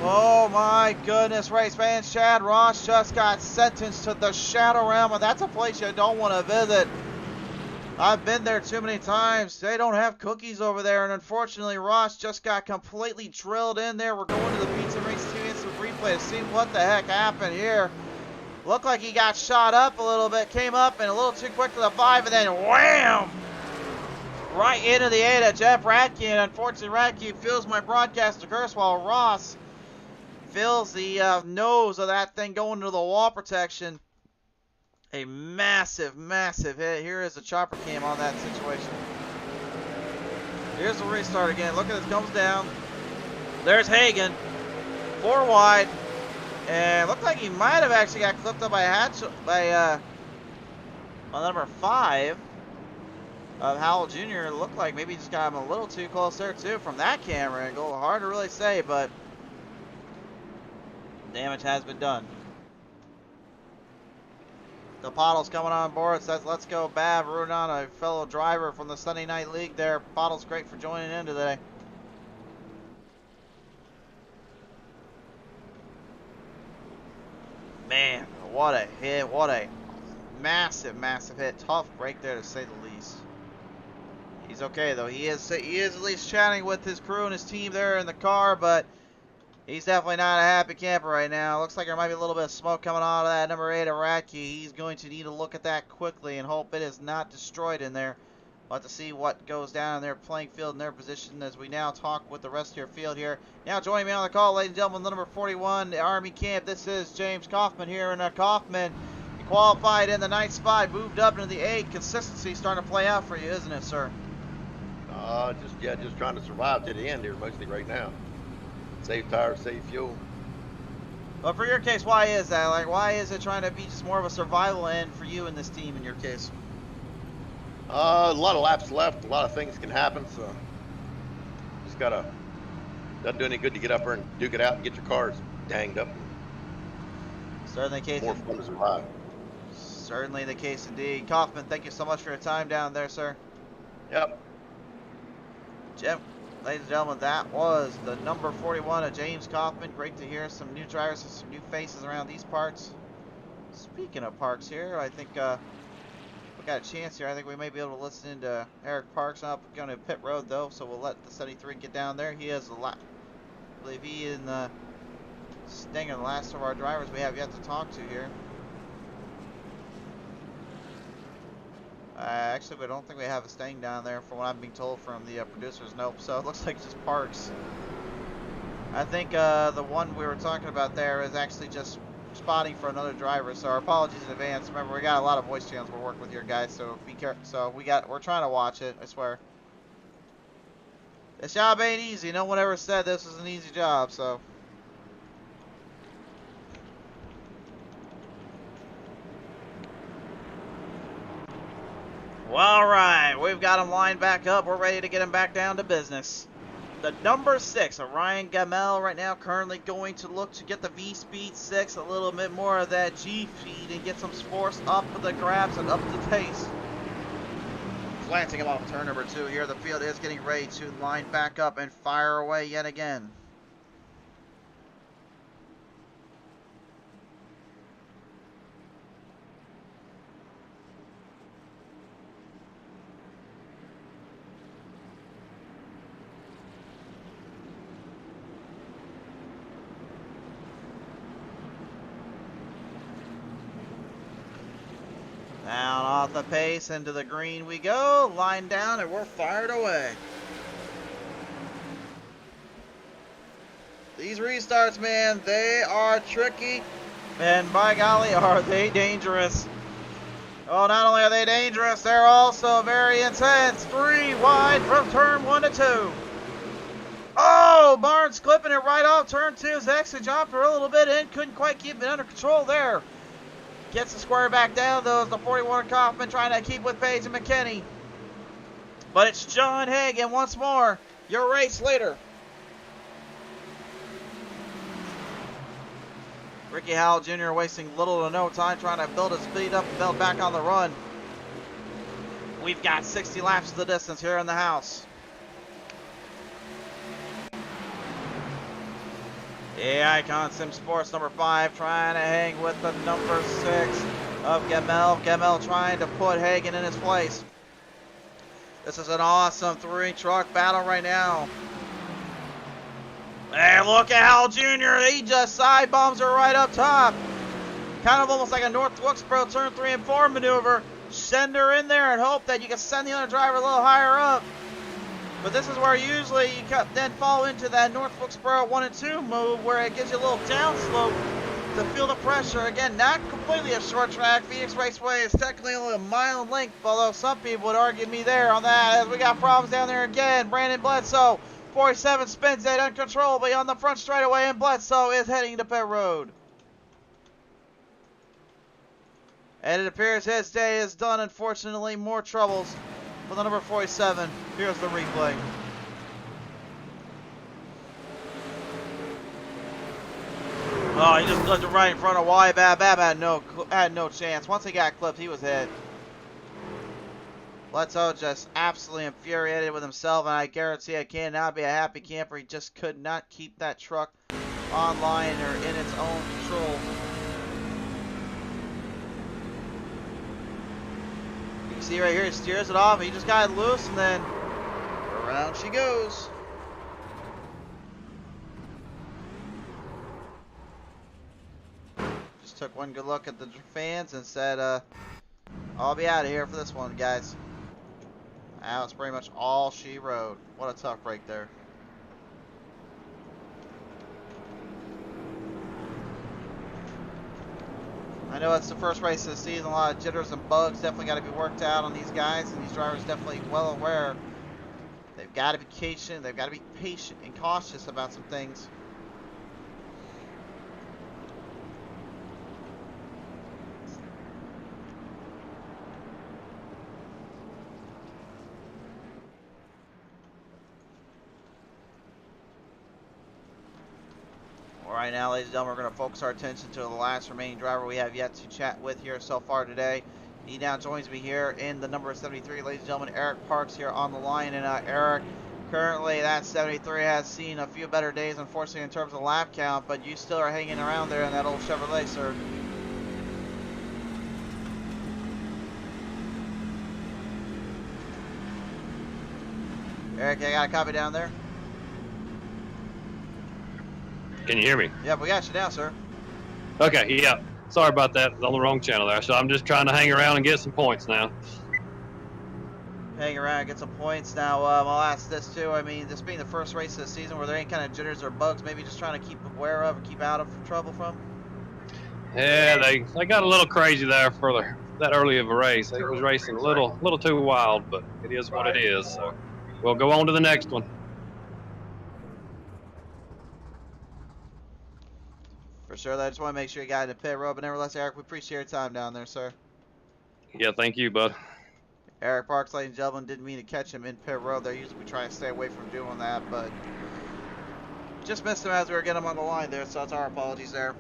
Oh my goodness, race fans, Chad Ross just got sentenced to the Shadow Realm, and that's a place you don't want to visit. I've been there too many times. They don't have cookies over there, and unfortunately, Ross just got completely drilled in there. We're going to the Pizza Race 2 instant replay to see what the heck happened here. Looked like he got shot up a little bit, came up and a little too quick to the 5, and then wham! Right into the 8 of Jeff Radke, and unfortunately, Radke feels my broadcast to curse while Ross feels the nose of that thing going to the wall protection. A massive, massive hit. Here is the chopper cam on that situation. Here's the restart again. Look at this, comes down. There's Hagen. 4 wide. And looked like he might have actually got clipped up by number 5 of Howell Jr. It looked like maybe he just got him a little too close there too from that camera angle. Hard to really say, but damage has been done. The Pottles coming on board, says let's go Bav, rooting on a fellow driver from the Sunday Night League there. Pottles, great for joining in today. Man, what a hit, what a massive, massive hit. Tough break there to say the least. He's okay though, he is at least chatting with his crew and his team there in the car, but He's definitely not a happy camper right now. Looks like there might be a little bit of smoke coming out of that number 8 Iraqi. He's going to need to look at that quickly and hope it is not destroyed in there. We'll have to see what goes down in their playing field and their position as we now talk with the rest of your field here. Now joining me on the call, ladies and gentlemen, the number 41, the Army camp. This is James Kaufman here. And Kaufman, you qualified in the 9th spot, moved up into the 8. Consistency starting to play out for you, isn't it, sir? Just trying to survive to the end here mostly right now. Save tires, save fuel. But for your case, why is that? Like, why is it trying to be just more of a survival end for you in this team in your case? A lot of laps left. A lot of things can happen, so just gotta. Doesn't do any good to get up there and duke it out and get your cars danged up. Certainly the case. More fun to survive. Certainly the case indeed. Kaufman, thank you so much for your time down there, sir. Yep. Jim, ladies and gentlemen, that was the number 41 of James Kaufman. Great to hear some new drivers and some new faces around these parts. Speaking of parks here, I think we got a chance here. I think we may be able to listen to Eric Parks. Not going to pit road though, so we'll let the 73 get down there. He has a lot. I believe he and Stinger, the last of our drivers we have yet to talk to here. Actually, we don't think we have a Sting down there from what I'm being told from the producers. Nope, so it looks like just Parks. I think the one we were talking about there is actually just spotting for another driver, so our apologies in advance. Remember, we got a lot of voice channels we're working with here, guys, so be careful. So we're trying to watch it, I swear. This job ain't easy. No one ever said this was an easy job, so. Well, all right, we've got him lined back up. We're ready to get him back down to business. The number 6, Ryan Gamel, right now currently going to look to get the V-Speed 6, a little bit more of that G-Speed, and get some force up for the grabs and up the pace. Glancing him off turn number 2 here, the field is getting ready to line back up and fire away yet again. Down off the pace, into the green we go, line down, and we're fired away. These restarts, man, they are tricky, and by golly, are they dangerous. Oh, not only are they dangerous, they're also very intense. 3 wide from turn 1 to 2. Oh, Barnes clipping it right off turn 2's exit jump for a little bit in, couldn't quite keep it under control there. Gets the square back down, though, as the 41 Kaufman trying to keep with Page and McKinney. But it's John Hagan once more, your race leader. Ricky Howell Jr. wasting little to no time trying to build his speed up and build back on the run. We've got 60 laps of the distance here in the house. Yeah, Icon Sim Sports number 5 trying to hang with the number 6 of Gamel. Gamel trying to put Hagan in his place. This is an awesome 3-truck battle right now. Hey, look at Hal Jr. He just side bombs her right up top. Kind of almost like a North Wilkesboro turn 3 and 4 maneuver. Send her in there and hope that you can send the other driver a little higher up. But this is where usually you then fall into that North Wilkesboro 1 and 2 move where it gives you a little downslope to feel the pressure. Again, not completely a short track. Phoenix Raceway is technically only a mile in length, although some people would argue me there on that as we got problems down there again. Brandon Bledsoe, 47 spins it uncontrollably on the front straightaway, and Bledsoe is heading to pit road. And it appears his day is done, unfortunately. More troubles for the number 47. Here's the replay. Oh, he just clipped it right in front of Wyatt. Bab had no chance. Once he got clipped, he was hit. Bledsoe just absolutely infuriated with himself, and I guarantee I cannot be a happy camper. He just could not keep that truck online or in its own control. You can see right here, he steers it off. He just got it loose, and then around she goes. one good look at the fans and said, I'll be out of here for this one, guys. Now it's pretty much all she wrote. What a tough break there. I know it's the first race of the season. A lot of jitters and bugs definitely got to be worked out on these guys, and these drivers definitely well aware. They've got to be patient. They've got to be patient and cautious about some things. Right now, ladies and gentlemen, we're going to focus our attention to the last remaining driver we have yet to chat with here so far today. He now joins me here in the number 73, ladies and gentlemen. Eric Parks here on the line. And Eric, currently that 73 has seen a few better days, unfortunately, in terms of lap count, but you still are hanging around there in that old Chevrolet, sir. Eric, I got a copy down there? Can you hear me? Yeah, we got you now, sir. Okay, yeah. Sorry about that. It's on the wrong channel there. So I'm just trying to hang around and get some points now. Hang around, get some points. Now, I'll ask this too. I mean, this being the first race of the season, were there any kind of jitters or bugs maybe just trying to keep aware of or keep out of trouble from? Yeah, they got a little crazy there for that early of a race. They was racing a little too wild, but it is what it is. So we'll go on to the next one. For sure. I just want to make sure you got in the pit road. But nevertheless, Eric, we appreciate your time down there, sir. Yeah, thank you, bud. Eric Parks, ladies and gentlemen, didn't mean to catch him in pit road there. Usually we try to stay away from doing that, but just missed him as we were getting him on the line there, so that's our apologies there.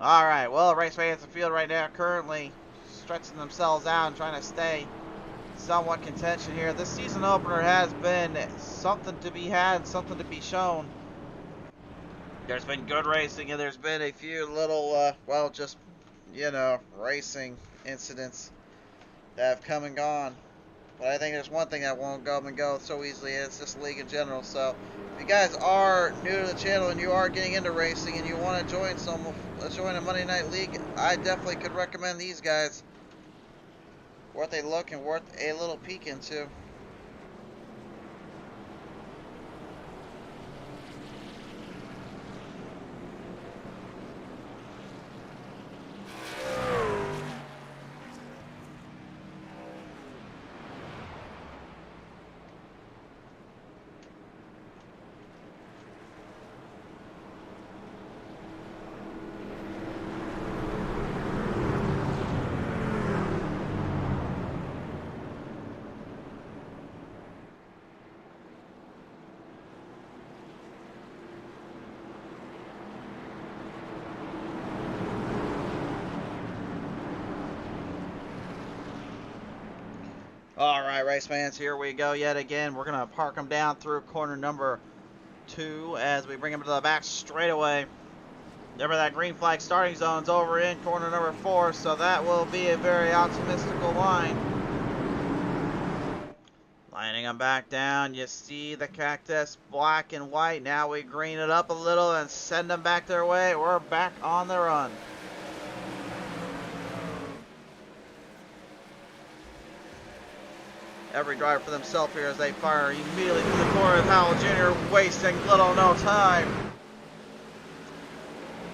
All right, well, Raceway at the field right now, currently stretching themselves out and trying to stay somewhat contention here. This season opener has been something to be had, something to be shown. There's been good racing, and there's been a few little, well, just, you know, racing incidents that have come and gone. But I think there's one thing that won't come and go so easily, and it's this league in general. So, if you guys are new to the channel and you are getting into racing and you want to join a Monday Night League, I definitely could recommend these guys. Worth a look and worth a little peek into. All right, race fans, here we go yet again. We're going to park them down through corner number 2 as we bring them to the back straightaway. Remember that green flag starting zone's over in corner number 4, so that will be a very optimistical line. Lining them back down, you see the cactus black and white. Now we green it up a little and send them back their way. We're back on the run. Every driver for themselves here as they fire immediately through the corner of Howell Jr., wasting little no time.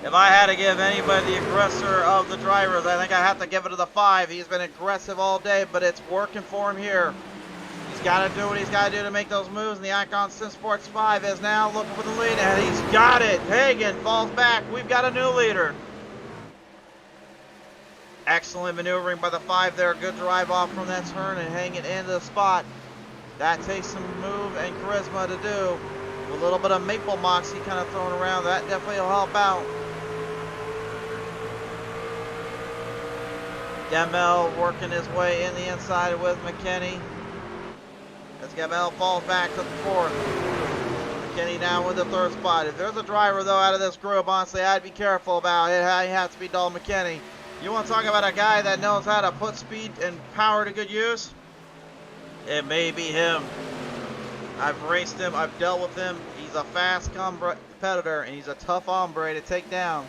If I had to give anybody the aggressor of the drivers, I think I have to give it to the 5. He's been aggressive all day, but it's working for him here. He's got to do what he's got to do to make those moves, and the Icon Sim Sports 5 is now looking for the lead, and he's got it. Hagan falls back. We've got a new leader. Excellent maneuvering by the 5 there. Good drive off from that turn and hang it into the spot. That takes some move and charisma to do. With a little bit of maple moxie kind of thrown around. That definitely will help out. Gamel working his way in the inside with McKinney. As Gamel falls back to the 4th. McKinney now with the 3rd spot. If there's a driver, though, out of this group, honestly, I'd be careful about it. He has to be Dal McKinney. You want to talk about a guy that knows how to put speed and power to good use? It may be him. I've raced him. I've dealt with him. He's a fast come competitor, and he's a tough hombre to take down.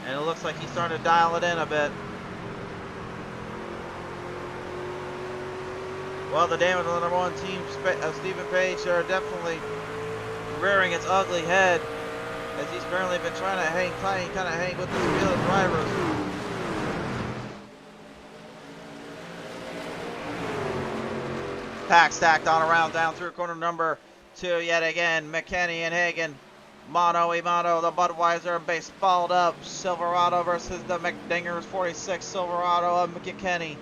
And it looks like he's starting to dial it in a bit. Well, the damage on the number 1 team, Stephen Page, are definitely rearing its ugly head, as he's apparently been trying to hang tight, kind of hang with the field drivers. Pack stacked on around down through corner number 2 yet again. McKinney and Hagan. Mono a mono. The Budweiser base followed up. Silverado versus the McDingers 46 Silverado of McKinney.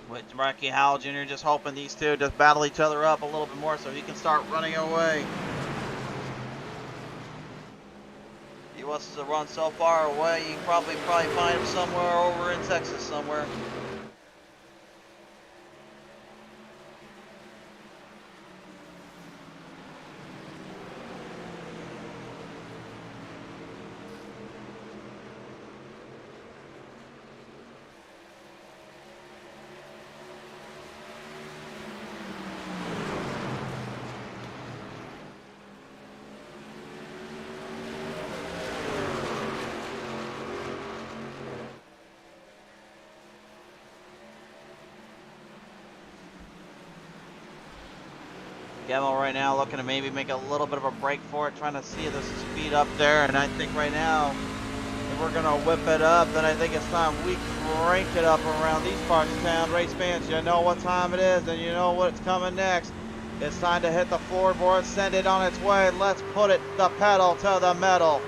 With Rocky Howell Jr. just hoping these two just battle each other up a little bit more so he can start running away. He wants to run so far away, you can probably find him somewhere over in Texas somewhere. Gemmel right now looking to maybe make a little bit of a break for it, trying to see the speed up there. And I think right now, if we're going to whip it up, then I think it's time we crank it up around these parts of town. Race fans, you know what time it is, and you know what's coming next. It's time to hit the floorboard, send it on its way. Let's put it the pedal to the metal.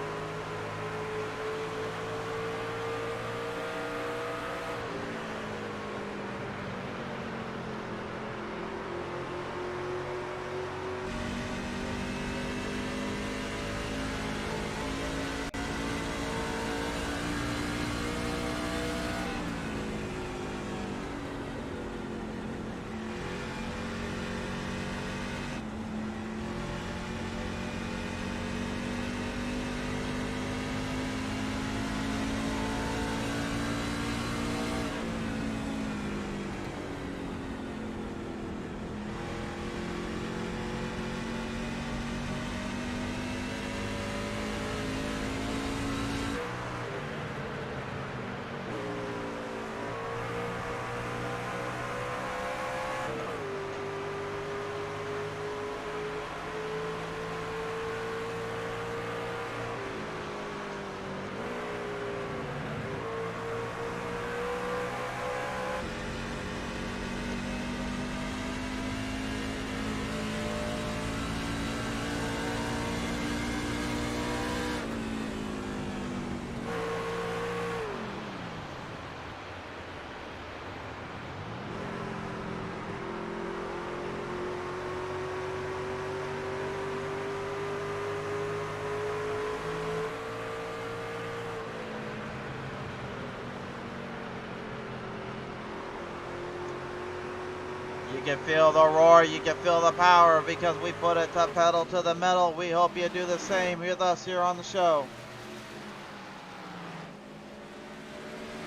You can feel the roar, you can feel the power because we put it to pedal to the metal. We hope you do the same with us here on the show.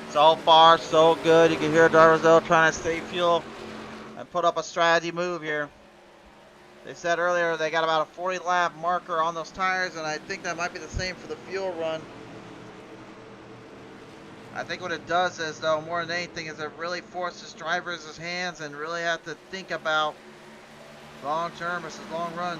So far, so good. You can hear drivers though trying to save fuel and put up a strategy move here. They said earlier they got about a 40 lap marker on those tires, and I think that might be the same for the fuel run. I think what it does is, though, more than anything, is it really forces drivers' hands and really have to think about long term versus long run.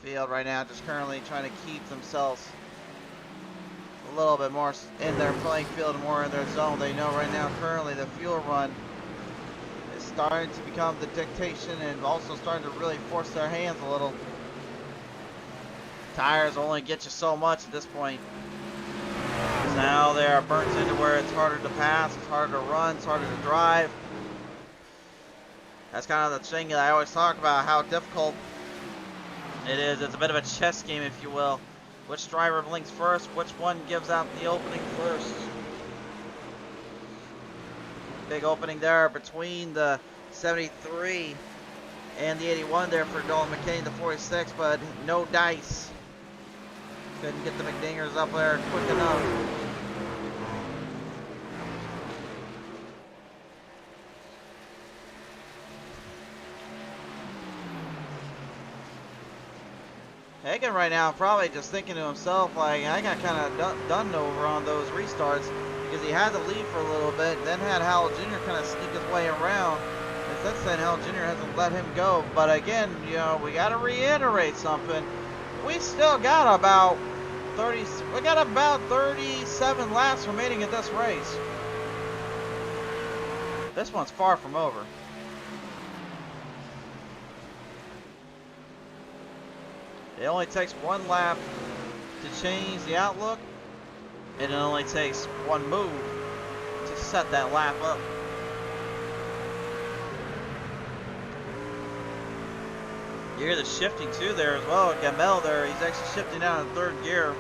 field right now, just currently trying to keep themselves a little bit more in their playing field and more in their zone. They know right now currently the fuel run is starting to become the dictation and also starting to really force their hands a little. Tires only get you so much at this point. Now they are burnt into where it's harder to pass, it's harder to run, it's harder to drive. That's kind of the thing that I always talk about, how difficult it is. It's a bit of a chess game, if you will. Which driver blinks first, which one gives out the opening first. Big opening there between the 73 and the 81 there for Dolan McKinney, the 46, but no dice. Couldn't get the McDingers up there quick enough. Hagen right now probably just thinking to himself, like, I got kind of done over on those restarts because he had to leave for a little bit, then had Howell Jr. kind of sneak his way around. And since then, Howell Jr. hasn't let him go. But again, you know, we got to reiterate something. We still got about 37 laps remaining in this race. This one's far from over. It only takes one lap to change the outlook, and it only takes one move to set that lap up. You hear the shifting too there as well. Gamel there, he's actually shifting down in third gear.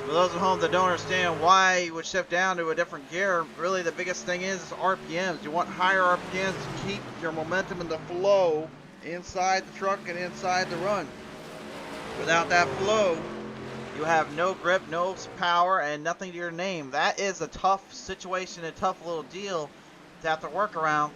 For those at home that don't understand why you would shift down to a different gear, really the biggest thing is RPMs. You want higher RPMs to keep your momentum and the flow inside the truck and inside the run. Without that flow, you have no grip, no power, and nothing to your name. That is a tough situation, a tough little deal to have to work around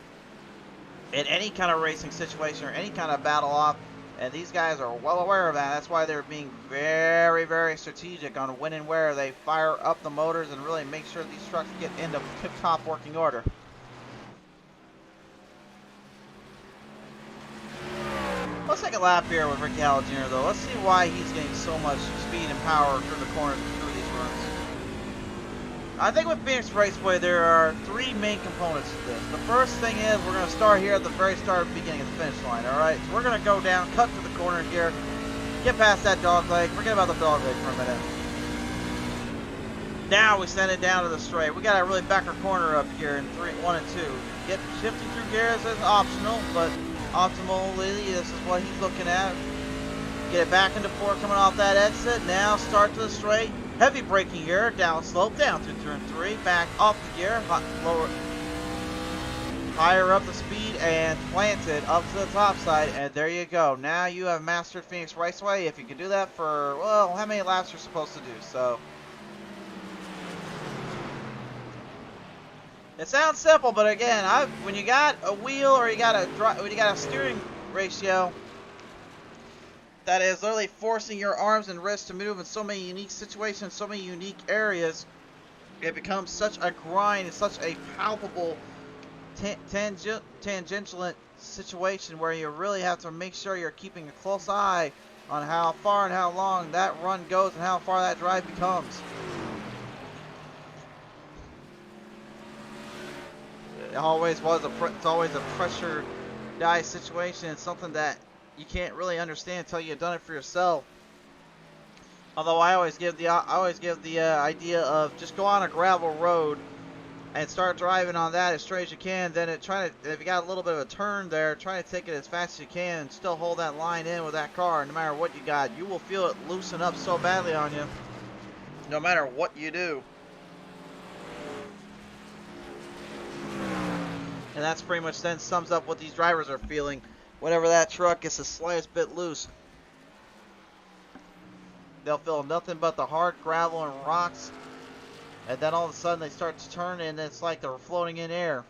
in any kind of racing situation or any kind of battle off. And these guys are well aware of that. That's why they're being very, very strategic on when and where they fire up the motors and really make sure these trucks get into tip-top working order. Let's take a lap here with Ricky Howell Jr. though. Let's see why he's getting so much speed and power through the corners and through these runs. I think with Phoenix Raceway there are three main components to this. The first thing is we're going to start here at the very start, beginning of the finish line, alright? So we're going to go down, cut to the corner here, get past that dog leg, forget about the dog leg for a minute. Now we send it down to the straight. We got to really back our corner up here in 1 and 2. Get shifting through gears is optional, but optimally, this is what he's looking at. Get it back into 4 coming off that exit. Now start to the straight. Heavy braking here, down slope, down through turn 3. Back off the gear, lower, higher up the speed, and plant it up to the top side. And there you go. Now you have mastered Phoenix Raceway. If you can do that for, well, how many laps you're supposed to do. So it sounds simple, but again, when you got a wheel or when you got a steering ratio that is literally forcing your arms and wrists to move in so many unique situations, so many unique areas, it becomes such a grind, it's such a palpable tangential situation where you really have to make sure you're keeping a close eye on how far and how long that run goes and how far that drive becomes. It always was it's always a pressure die situation. It's something that you can't really understand until you've done it for yourself. Although I always give the idea of just go on a gravel road and start driving on that as straight as you can. Then if you got a little bit of a turn there, try to take it as fast as you can and still hold that line in with that car. No matter what you got, you will feel it loosen up so badly on you. No matter what you do. And that's pretty much then sums up what these drivers are feeling whenever that truck gets the slightest bit loose. They'll feel nothing but the hard gravel and rocks, and then all of a sudden they start to turn and it's like they're floating in air.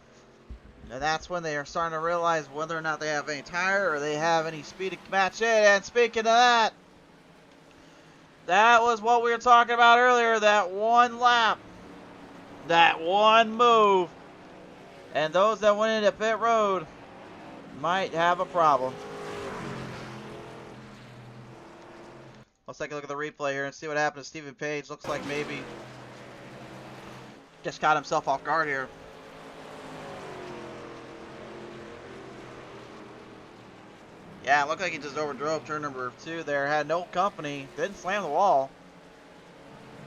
And that's when they are starting to realize whether or not they have any tire or they have any speed to match it. And speaking of that, that was what we were talking about earlier, that one lap, that one move. And those that went into pit road might have a problem. Let's take a look at the replay here and see what happened to Stephen Page. Looks like maybe just caught himself off guard here. Yeah, it looked like he just overdrove turn number 2 there. Had no company. Didn't slam the wall.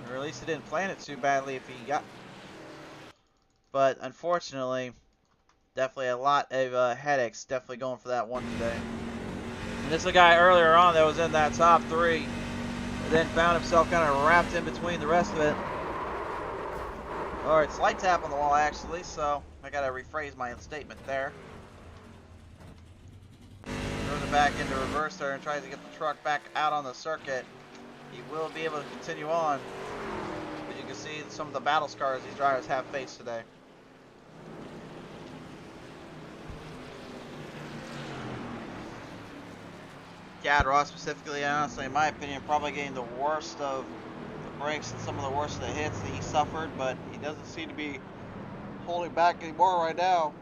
Or at least he didn't plan it too badly if he got... But unfortunately, definitely a lot of headaches definitely going for that one today. And this is a guy earlier on that was in that top 3. And then found himself kind of wrapped in between the rest of it. Alright, slight tap on the wall actually, so I gotta rephrase my statement there. Throws it back into reverse there and tries to get the truck back out on the circuit. He will be able to continue on. But you can see some of the battle scars these drivers have faced today. Gad Ross specifically, honestly, in my opinion, probably getting the worst of the breaks and some of the worst of the hits that he suffered, but he doesn't seem to be holding back anymore right now.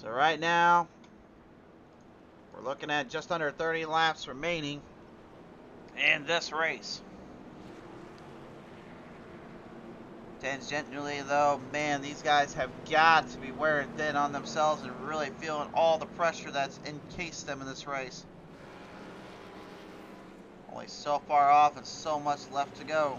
So right now, we're looking at just under 30 laps remaining in this race. Tangentially though, man, these guys have got to be wearing thin on themselves and really feeling all the pressure that's encased them in this race. Only so far off and so much left to go.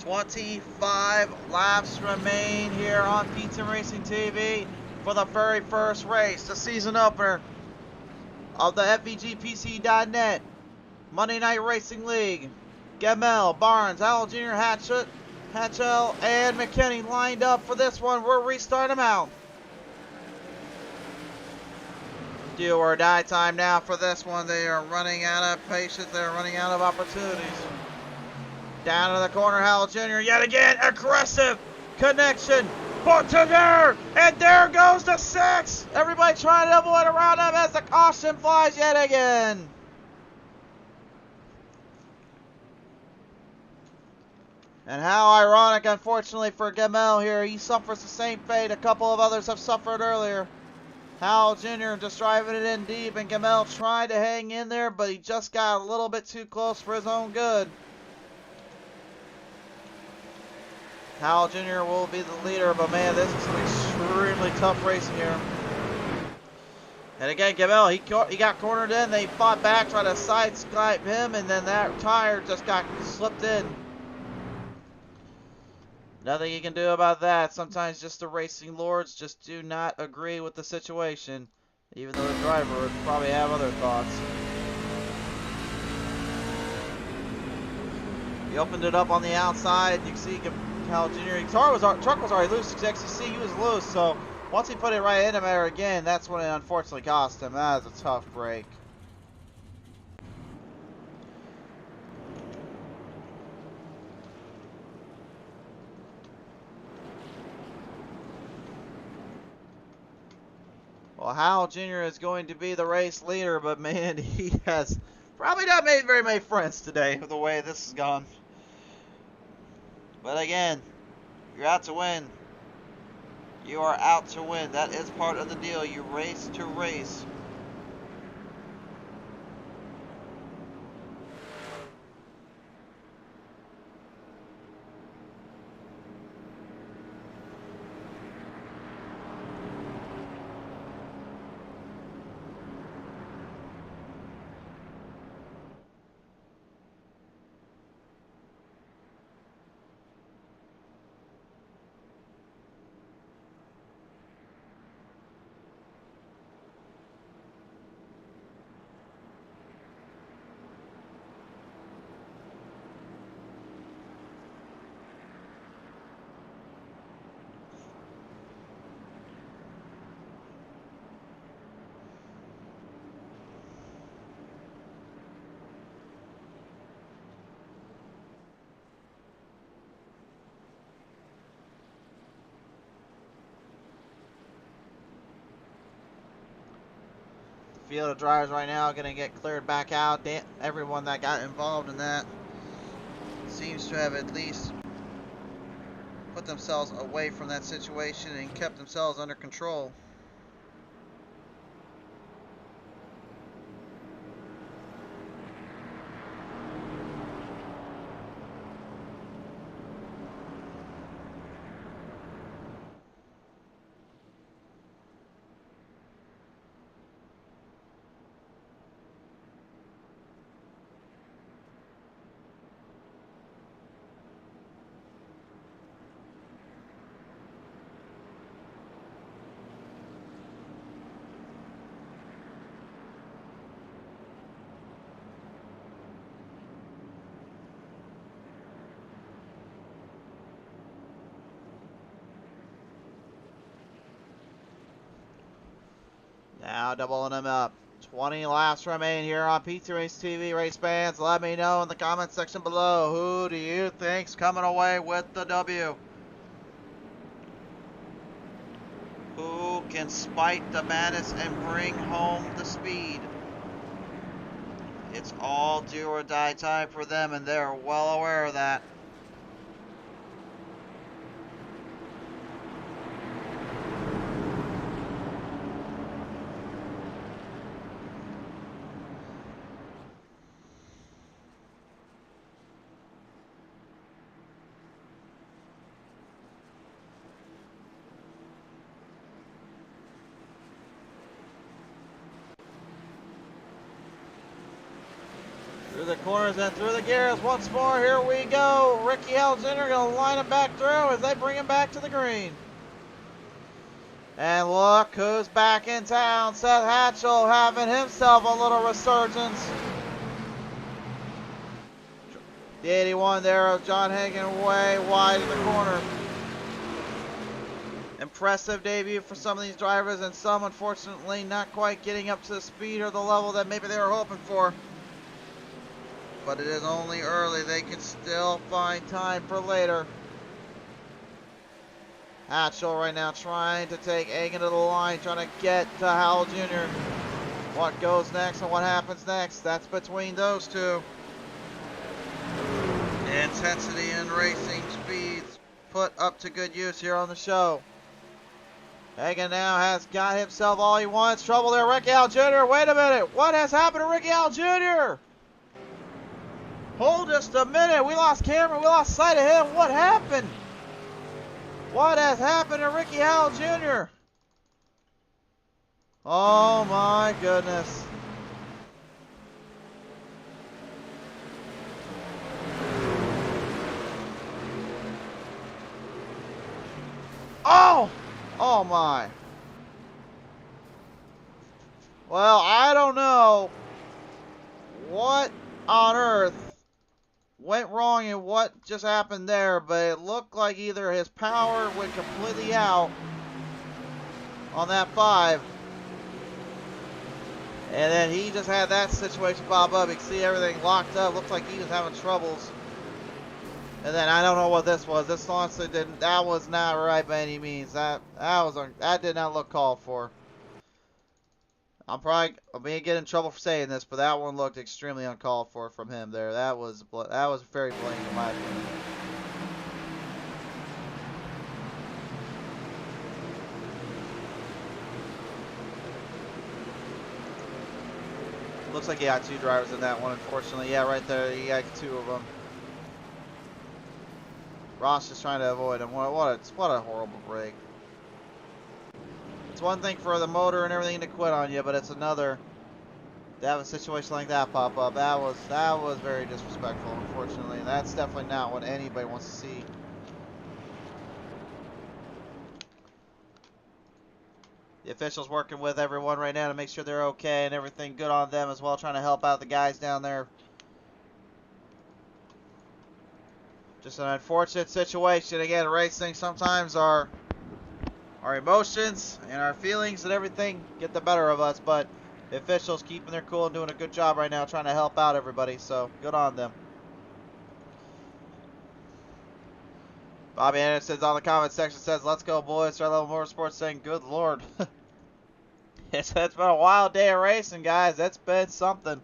"25 laps remain here on Pizza Racing TV for the very first race, the season opener of the FVGPC.net Monday Night Racing League. Gamel, Barnes, Al Jr., Hatchell, and McKinney lined up for this one. We'll restart them out. Do or die time now for this one. They are running out of patience. They're running out of opportunities. Down to the corner, Howell Jr. yet again. Aggressive connection. Put to there. And there goes the 6. Everybody trying to avoid around him as the caution flies yet again. And how ironic, unfortunately, for Gamel here. He suffers the same fate a couple of others have suffered earlier. Howell Jr. just driving it in deep, and Gamel tried to hang in there, but he just got a little bit too close for his own good. Howell Jr. will be the leader, but man, this is some extremely tough racing here. And again, Gamel, he got cornered in. They fought back, tried to sideswipe him, and then that tire just got slipped in. Nothing you can do about that. Sometimes just the racing lords just do not agree with the situation, even though the driver would probably have other thoughts. He opened it up on the outside. You can see Cal Jr. Truck was already loose. You can actually see he was loose. So once he put it right in him there again, that's when it unfortunately cost him. That was a tough break. Well, Howell Jr. is going to be the race leader, but man, he has probably not made very many friends today with the way this has gone. But again, you're out to win. You are out to win. That is part of the deal. You race to race. Field of drivers right now going to get cleared back out. Everyone that got involved in that seems to have at least put themselves away from that situation and kept themselves under control. Now doubling them up. 20 laps remain here on PT Race TV. Race fans, let me know in the comment section below. Who do you think's coming away with the W? Who can spite the madness and bring home the speed? It's all do or die time for them, and they're well aware of that. Through the corners and through the gears once more. Here we go. Ricky Howell Jr. going to line him back through as they bring him back to the green. And look who's back in town. Seth Hatchell having himself a little resurgence. The 81 there of John Hagan way wide in the corner. Impressive debut for some of these drivers, and some unfortunately not quite getting up to the speed or the level that maybe they were hoping for. But it is only early. They can still find time for later. Hatchell right now trying to take Hagan to the line, trying to get to Howell Jr. What goes next and what happens next, that's between those two. Intensity and racing speeds put up to good use here on the show. Hagan now has got himself all he wants. Trouble there, Ricky Al Jr. Wait a minute. What has happened to Ricky Al Jr.? Hold just a minute. We lost camera. We lost sight of him. What happened? What has happened to Ricky Al Jr.? Oh my goodness. Oh! Oh my. Well, I don't know what on earth went wrong and what just happened there, but it looked like either his power went completely out on that 5, and then he just had that situation pop up. You can see everything locked up. Looks like he was having troubles. And then I don't know what this was. This honestly didn't. That was not right by any means. That did not look called for. I'm gonna get in trouble for saying this, but that one looked extremely uncalled for from him there. That was very blatant in my opinion. Looks like he got 2 drivers in that one, unfortunately. Yeah, right there, he got 2 of them. Ross just trying to avoid him. What a horrible break. It's one thing for the motor and everything to quit on you, but it's another to have a situation like that pop up. That was very disrespectful, unfortunately. That's definitely not what anybody wants to see. The officials working with everyone right now to make sure they're okay and everything good on them as well, trying to help out the guys down there. Just an unfortunate situation. Again, racing sometimes our emotions and our feelings and everything get the better of us, but the officials keeping their cool and doing a good job right now trying to help out everybody, so good on them. Bobby Anderson's on the comment section says, "Let's go, boys." Star Level Motorsports saying, "Good Lord." It's been a wild day of racing, guys. It's been something.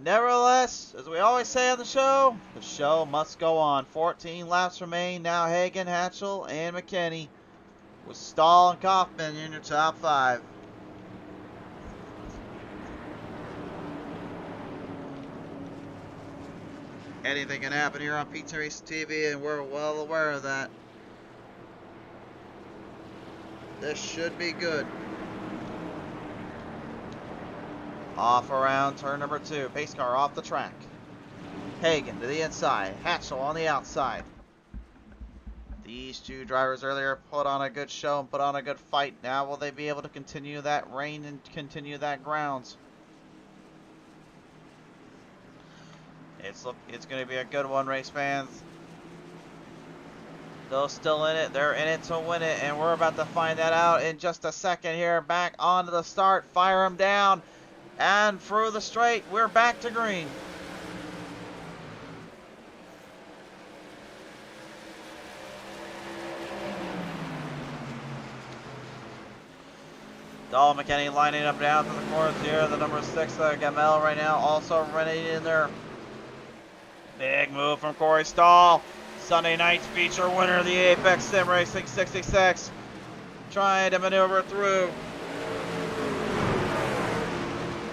Nevertheless, as we always say on the show must go on. 14 laps remain. Now Hagan, Hatchell, and McKinney with Stahl and Kaufman in your top 5. Anything can happen here on Pizza Racing TV, and we're well aware of that. This should be good. Off around turn number 2. Pace car off the track. Hagan to the inside. Hatchell on the outside. These 2 drivers earlier put on a good show and put on a good fight. Now will they be able to continue that reign and continue that grounds? It's going to be a good one, race fans. They're still in it. They're in it to win it, and we're about to find that out in just a second here. Back onto the start. Fire them down. And through the straight, we're back to green. Dahl McKinney lining up down to the corners here. The number 6, Gamel right now also running in there. Big move from Corey Stahl. Sunday night's feature winner of the Apex Sim Racing 66. Trying to maneuver through.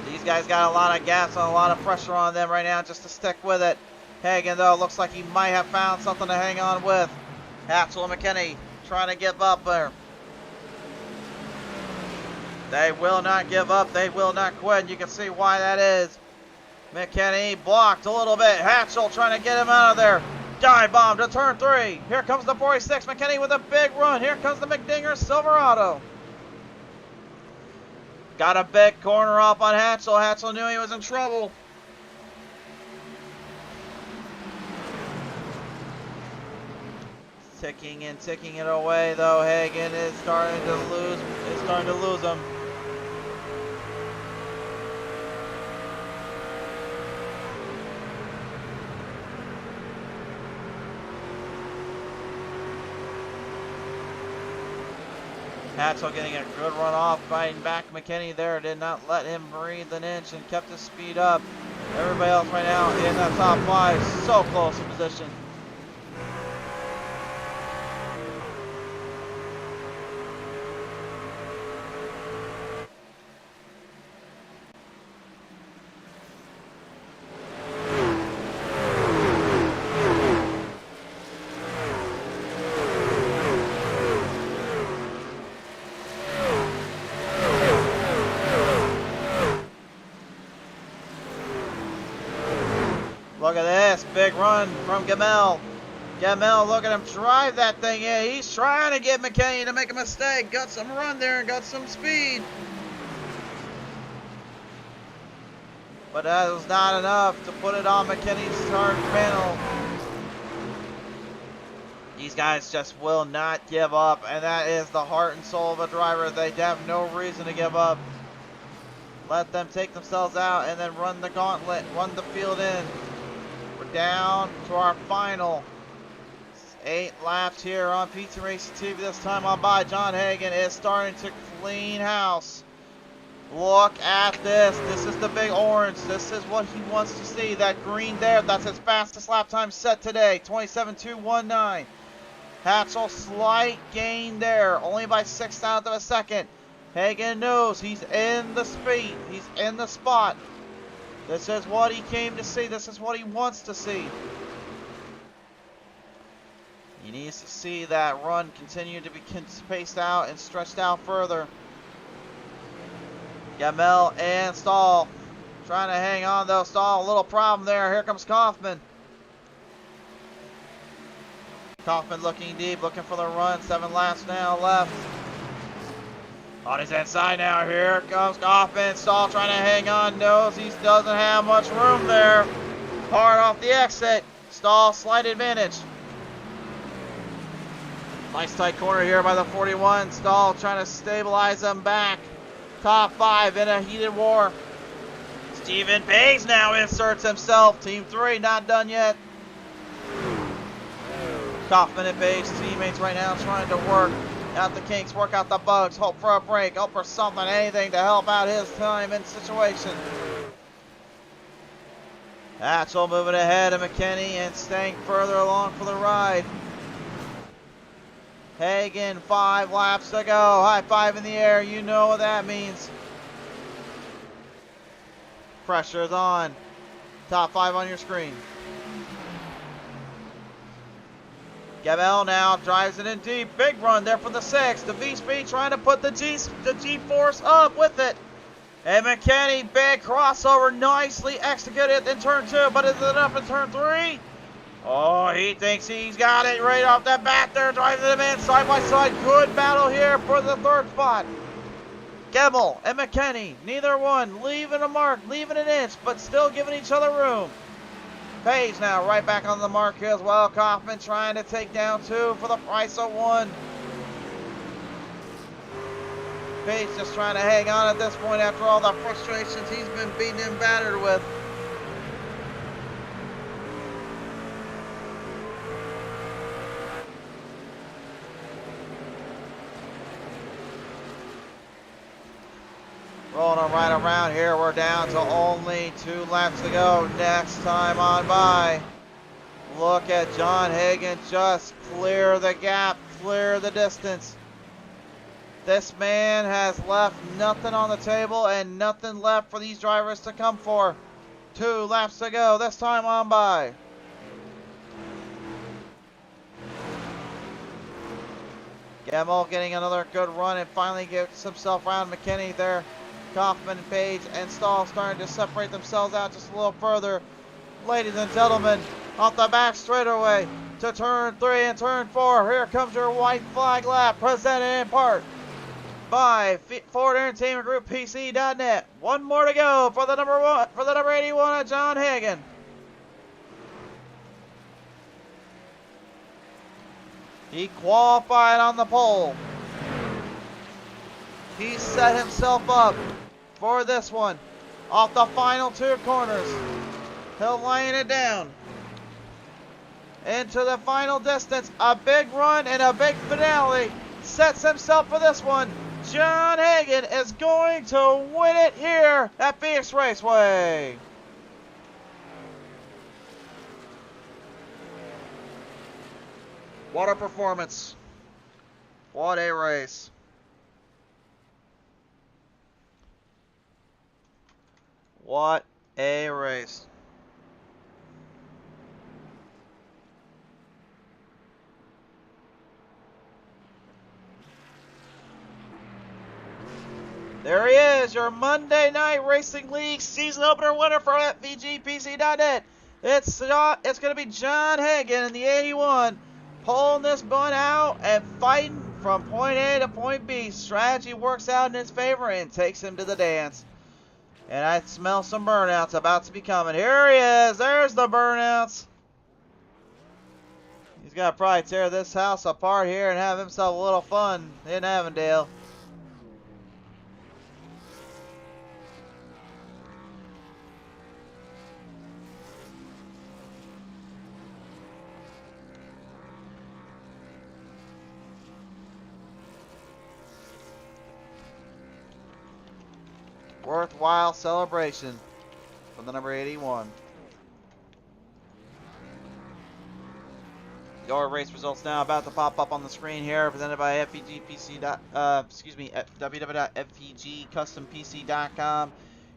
These guys got a lot of gas and a lot of pressure on them right now just to stick with it. Hagan, though, looks like he might have found something to hang on with. Hatchell and McKinney trying to give up there. They will not give up. They will not quit. You can see why that is. McKinney blocked a little bit. Hatchell trying to get him out of there. Dive bomb to turn 3. Here comes the 46. McKinney with a big run. Here comes the McDinger Silverado. Got a big corner off on Hatchell. Hatchell knew he was in trouble. Ticking it away though. Hagan is starting to lose him. Hatchell getting a good run off, fighting back McKinney there. Did not let him breathe an inch and kept his speed up. Everybody else right now in that top 5, so close in position. Look at this, big run from Gamel. Gamel, look at him drive that thing in. He's trying to get McKinney to make a mistake. Got some run there and got some speed. But that was not enough to put it on McKinney's start panel. These guys just will not give up, and that is the heart and soul of a driver. They have no reason to give up. Let them take themselves out and then run the gauntlet, run the field in. We're down to our final 8 laps here on PT Racing TV. This time on by. John Hagan is starting to clean house. Look at this. This is the big orange. This is what he wants to see. That green there, that's his fastest lap time set today. 27.219. Hatchell, slight gain there. Only by 1/6 of a second. Hagan knows he's in the speed. He's in the spot. This is what he came to see. This is what he wants to see. He needs to see that run continue to be spaced out and stretched out further. Gamel and Stahl trying to hang on though. Stahl, a little problem there. Here comes Kaufman. Kaufman looking deep, looking for the run. 7 laps now left. On his inside now, here comes Kaufman. Stahl trying to hang on, knows he doesn't have much room there. Hard off the exit. Stahl, slight advantage. Nice tight corner here by the 41. Stahl trying to stabilize them back. Top 5 in a heated war. Stephen Page now inserts himself. Team 3 not done yet. Kaufman and Page, teammates right now trying to work out the kinks, work out the bugs, hope for a break, hope for something, anything to help out his time and situation. Hatchell moving ahead of McKinney and staying further along for the ride. Hagan, 5 laps to go. High 5 in the air. You know what that means. Pressure's on. Top 5 on your screen. Gamel now drives it in deep. Big run there for the 6. The V-Speed trying to put the G-Force up with it. And McKinney, big crossover. Nicely executed in turn 2. But is it enough in turn 3? Oh, he thinks he's got it right off the bat there. Driving them in side by side. Good battle here for the 3rd spot. Gebel and McKinney, neither one leaving a mark, leaving an inch, but still giving each other room. Page now right back on the mark here as well. Kaufman trying to take down 2 for the price of 1. Page just trying to hang on at this point after all the frustrations he's been beaten and battered with. Rolling right around here, we're down to only 2 laps to go. Next time on by. Look at John Hagan just clear the gap, clear the distance. This man has left nothing on the table and nothing left for these drivers to come for. 2 laps to go, this time on by. Gamble getting another good run and finally gets himself around McKinney there. Kaufman, Page, and Stahl starting to separate themselves out just a little further. Ladies and gentlemen, off the back straightaway to turn 3 and turn 4. Here comes your white flag lap, presented in part by Ford Entertainment Group PC.net. One more to go for the number 81 of John Hagan. He qualified on the pole. He set himself up for this one. Off the final 2 corners. He'll laying it down. Into the final distance. A big run and a big finale. Sets himself for this one. John Hagan is going to win it here at Phoenix Raceway. What a performance. What a race. What a race. There he is, your Monday Night Racing League season opener winner for FVGPC.net. It's going to be John Hagan in the 81, pulling this bun out and fighting from point A to point B. Strategy works out in his favor and takes him to the dance. And I smell some burnouts about to be coming. Here he is. There's the burnouts. He's going to probably tear this house apart here and have himself a little fun in Avondale. Worthwhile celebration from the number 81. Your race results now about to pop up on the screen here, presented by www.fpgcustompc.com.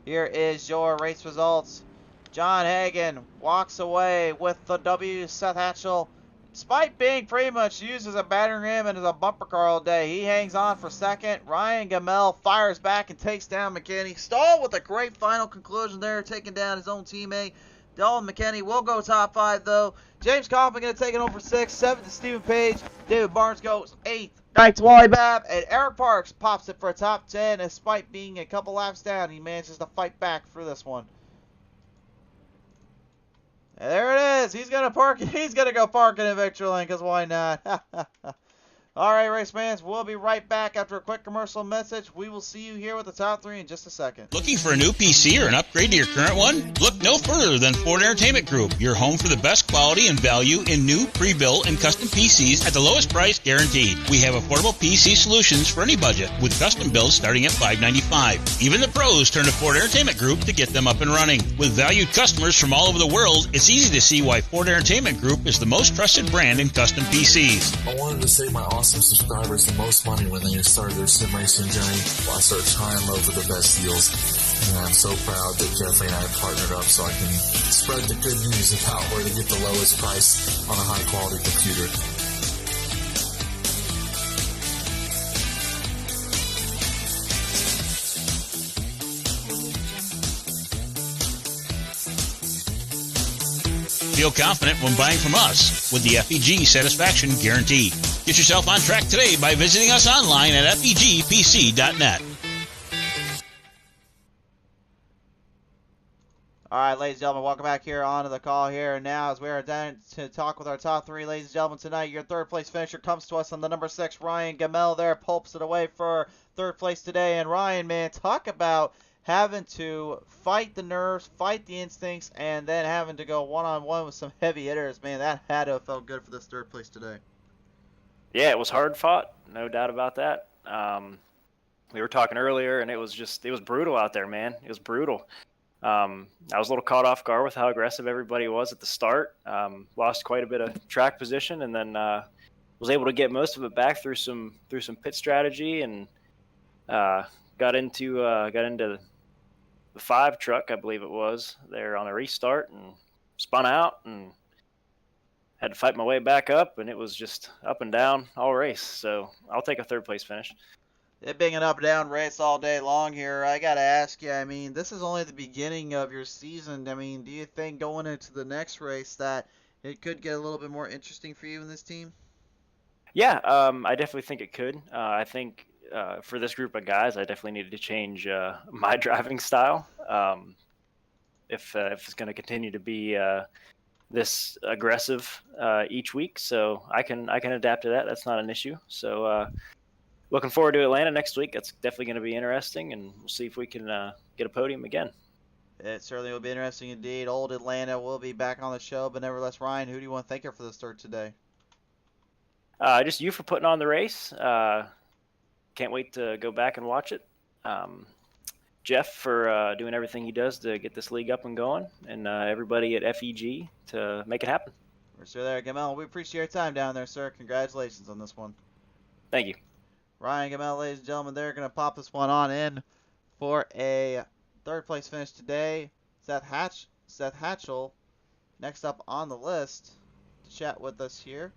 Here is your race results. John Hagan walks away with the W. Seth Hatchell, despite being pretty much used as a battering ram and as a bumper car all day, he hangs on for second. Ryan Gamel fires back and takes down McKinney. Stahl with a great final conclusion there, taking down his own teammate. Dalton McKinney will go top 5 though. James Kaufman going to take it over 6. 7th to Stephen Page. David Barnes goes 8th. 9th to Wally Babb. And Eric Parks pops it for a top 10. Despite being a couple laps down, he manages to fight back for this one. And there it is. He's gonna park. He's gonna go parking in Victory Lane, because why not? All right, race fans, we'll be right back after a quick commercial message. We will see you here with the top 3 in just a second. Looking for a new PC or an upgrade to your current one? Look no further than Ford Entertainment Group, your home for the best quality and value in new, pre-built, and custom PCs at the lowest price guaranteed. We have affordable PC solutions for any budget, with custom builds starting at $595. Even the pros turn to Ford Entertainment Group to get them up and running. With valued customers from all over the world, it's easy to see why Ford Entertainment Group is the most trusted brand in custom PCs. I wanted to save my awesome subscribers the most money when they start their sim racing journey. I search high and low for the best deals. And I'm so proud that Jeffrey and I have partnered up so I can spread the good news about where to get the lowest price on a high quality computer. Feel confident when buying from us with the FEG Satisfaction Guarantee. Get yourself on track today by visiting us online at fegpc.net. All right, ladies and gentlemen, welcome back here onto the call here. And now, as we are done to talk with our top 3, ladies and gentlemen, tonight, your third place finisher comes to us on the number 6, Ryan Gamel there, pulps it away for third place today. And Ryan, man, talk about having to fight the nerves, fight the instincts, and then having to go one-on-one with some heavy hitters. Man, that had to have felt good for this third place today. Yeah, it was hard fought, no doubt about that. We were talking earlier, and it was brutal out there, man. It was brutal. I was a little caught off guard with how aggressive everybody was at the start. Lost quite a bit of track position, and then was able to get most of it back through some pit strategy, and got into the 5 truck, I believe it was, there on a restart, and spun out and had to fight my way back up, and it was just up and down all race. So I'll take a 3rd place finish. It being an up-down race all day long here, I got to ask you, I mean, this is only the beginning of your season. I mean, do you think going into the next race that it could get a little bit more interesting for you in this team? Yeah, I definitely think it could. I think for this group of guys, I definitely needed to change my driving style. If it's going to continue to be this aggressive each week, so I can adapt to that. That's not an issue. So looking forward to Atlanta next week. That's definitely going to be interesting, and we'll see if we can get a podium again. It certainly will be interesting indeed. Old Atlanta will be back on the show, but nevertheless, Ryan, who do you want to thank here for the start today? Just you for putting on the race. Can't wait to go back and watch it. Jeff for doing everything he does to get this league up and going, and everybody at FEG to make it happen. We're still there, Gamel. We appreciate your time down there, sir. Congratulations on this one. Thank you. Ryan Gamel, ladies and gentlemen, they're going to pop this one on in for a 3rd place finish today. Seth Hatchell, next up on the list to chat with us here.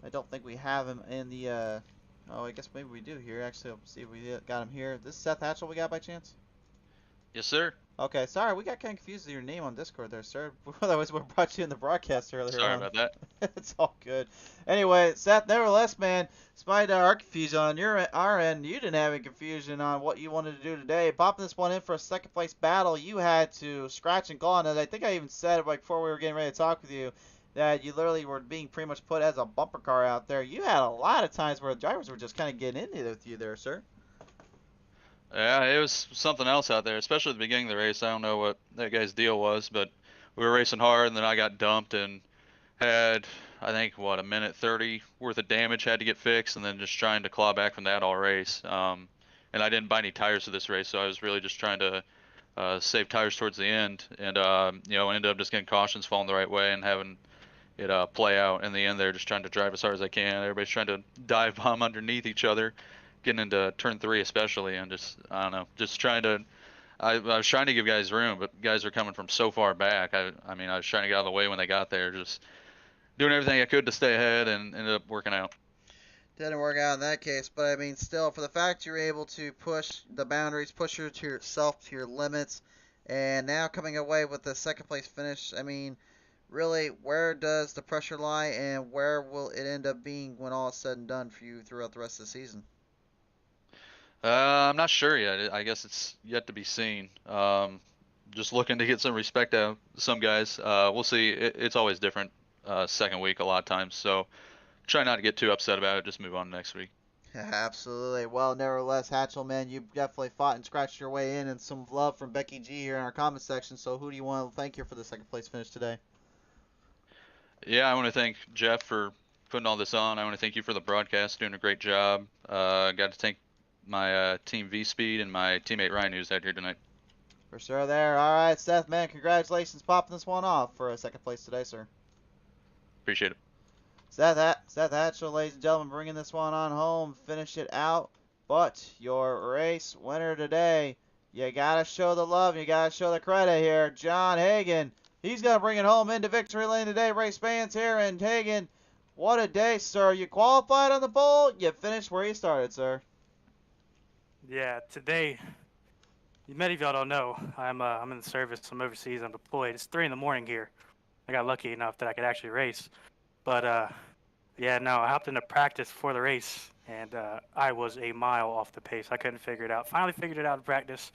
I don't think we have him in the, oh, I guess maybe we do here. Actually, I'll see if we got him here. This is Seth Hatchell we got by chance? Yes, sir. Okay, sorry, we got kind of confused with your name on Discord there, sir. That was what brought you in the broadcast earlier. Sorry about that. It's all good. Anyway, Seth, nevertheless, man, despite our confusion on our end, you didn't have any confusion on what you wanted to do today. Popping this one in for a 2nd place battle, you had to scratch and claw, and I think I even said like before we were getting ready to talk with you that you literally were being pretty much put as a bumper car out there. You had a lot of times where the drivers were just kind of getting into it with you there, sir. Yeah, it was something else out there, especially at the beginning of the race. I don't know what that guy's deal was, but we were racing hard, and then I got dumped and had, I think, a minute 30 worth of damage had to get fixed, and then just trying to claw back from that all race. And I didn't buy any tires for this race, so I was really just trying to save tires towards the end, and ended up just getting cautions falling the right way and having it play out in the end there, just trying to drive as hard as I can. Everybody's trying to dive bomb underneath each other, getting into turn 3 especially, and just, I don't know, just trying to, I was trying to give guys room, but guys are coming from so far back. I mean, I was trying to get out of the way when they got there, just doing everything I could to stay ahead, and ended up working out. Didn't work out in that case, but I mean, still, for the fact you're able to push the boundaries, push yourself to your limits, and now coming away with the 2nd place finish, I mean, really, where does the pressure lie, and where will it end up being when all is said and done for you throughout the rest of the season? I'm not sure yet. I guess it's yet to be seen. Just looking to get some respect out of some guys. We'll see. It's always different 2nd week a lot of times, so try not to get too upset about it. Just move on next week. Absolutely. Well, nevertheless, Hatchell, man, you definitely fought and scratched your way in, and some love from Becky G here in our comment section. So who do you want to thank here for the 2nd place finish today? Yeah, I want to thank Jeff for putting all this on. I want to thank you for the broadcast, doing a great job. Got to thank my team V-Speed and my teammate Ryan, who's out here tonight. For sure there. All right, Seth, man, congratulations popping this one off for a 2nd place today, sir. Appreciate it. Seth Hatchell, ladies and gentlemen, bringing this one on home, finish it out. But your race winner today, you got to show the love, you got to show the credit here. John Hagan, he's going to bring it home into victory lane today. Race fans here, and Hagan, what a day, sir. You qualified on the pole, you finished where you started, sir. Yeah, today, many of y'all don't know, I'm in the service. I'm overseas. I'm deployed. It's 3 in the morning here. I got lucky enough that I could actually race. But, yeah, no, I hopped into practice before the race, and I was a mile off the pace. I couldn't figure it out. Finally figured it out in practice.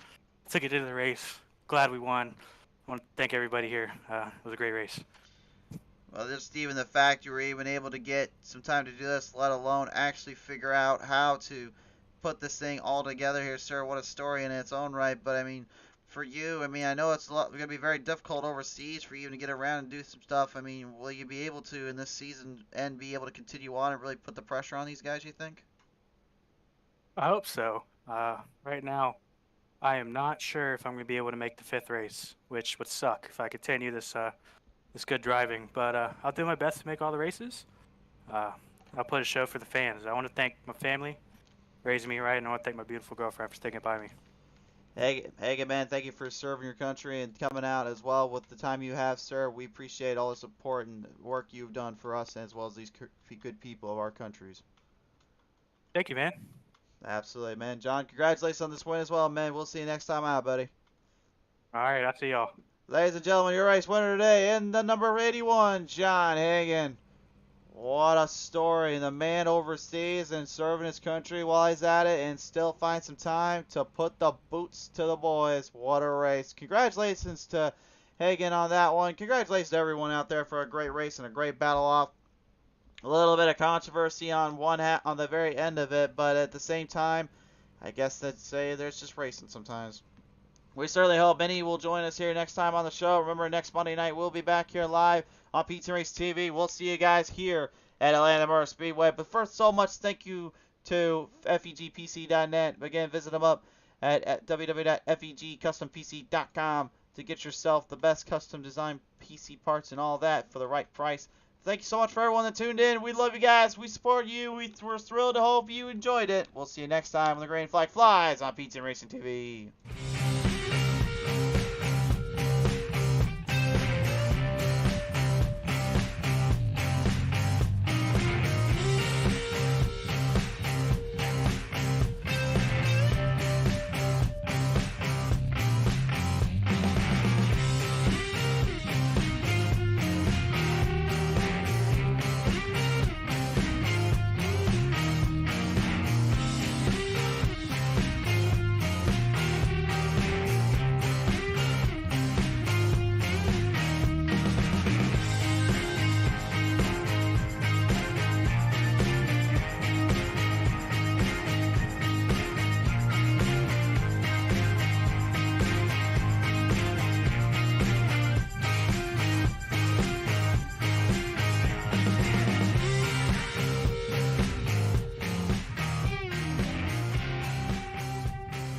Took it into the race. Glad we won. I want to thank everybody here. It was a great race. Well, just even the fact you were even able to get some time to do this, let alone actually figure out how to put this thing all together here, sir. What a story in its own right. But I mean, for you, I mean, I know it's going to be very difficult overseas for you to get around and do some stuff. I mean, will you be able to in this season and be able to continue on and really put the pressure on these guys, you think? I hope so. Right now, I am not sure if I'm going to be able to make the 5th race, which would suck if I continue this this good driving. But I'll do my best to make all the races. I'll put a show for the fans. I want to thank my family raising me right, and I want to thank my beautiful girlfriend for sticking by me. Hagen, man, thank you for serving your country and coming out as well with the time you have, sir. We appreciate all the support and work you've done for us as well as these good people of our countries. Thank you, man. Absolutely, man. John, congratulations on this win as well, man. We'll see you next time out, buddy. All right, I'll see y'all. Ladies and gentlemen, your race winner today in the number 81, John Hagen. What a story. The man overseas and serving his country while he's at it and still find some time to put the boots to the boys. What a race. Congratulations to Hagen on that one. Congratulations to everyone out there for a great race and a great battle off. A little bit of controversy on on the very end of it, but at the same time, I guess that's say there's just racing sometimes. We certainly hope many will join us here next time on the show. Remember, next Monday night we'll be back here live on Pizza Race TV. We'll see you guys here at Atlanta Motor Speedway. But first, so much thank you to FEGPC.net. Again, visit them up at www.fegcustompc.com to get yourself the best custom design PC parts and all that for the right price. Thank you so much for everyone that tuned in. We love you guys. We support you. We're thrilled to hope you enjoyed it. We'll see you next time when the green flag flies on Pizza Racing TV.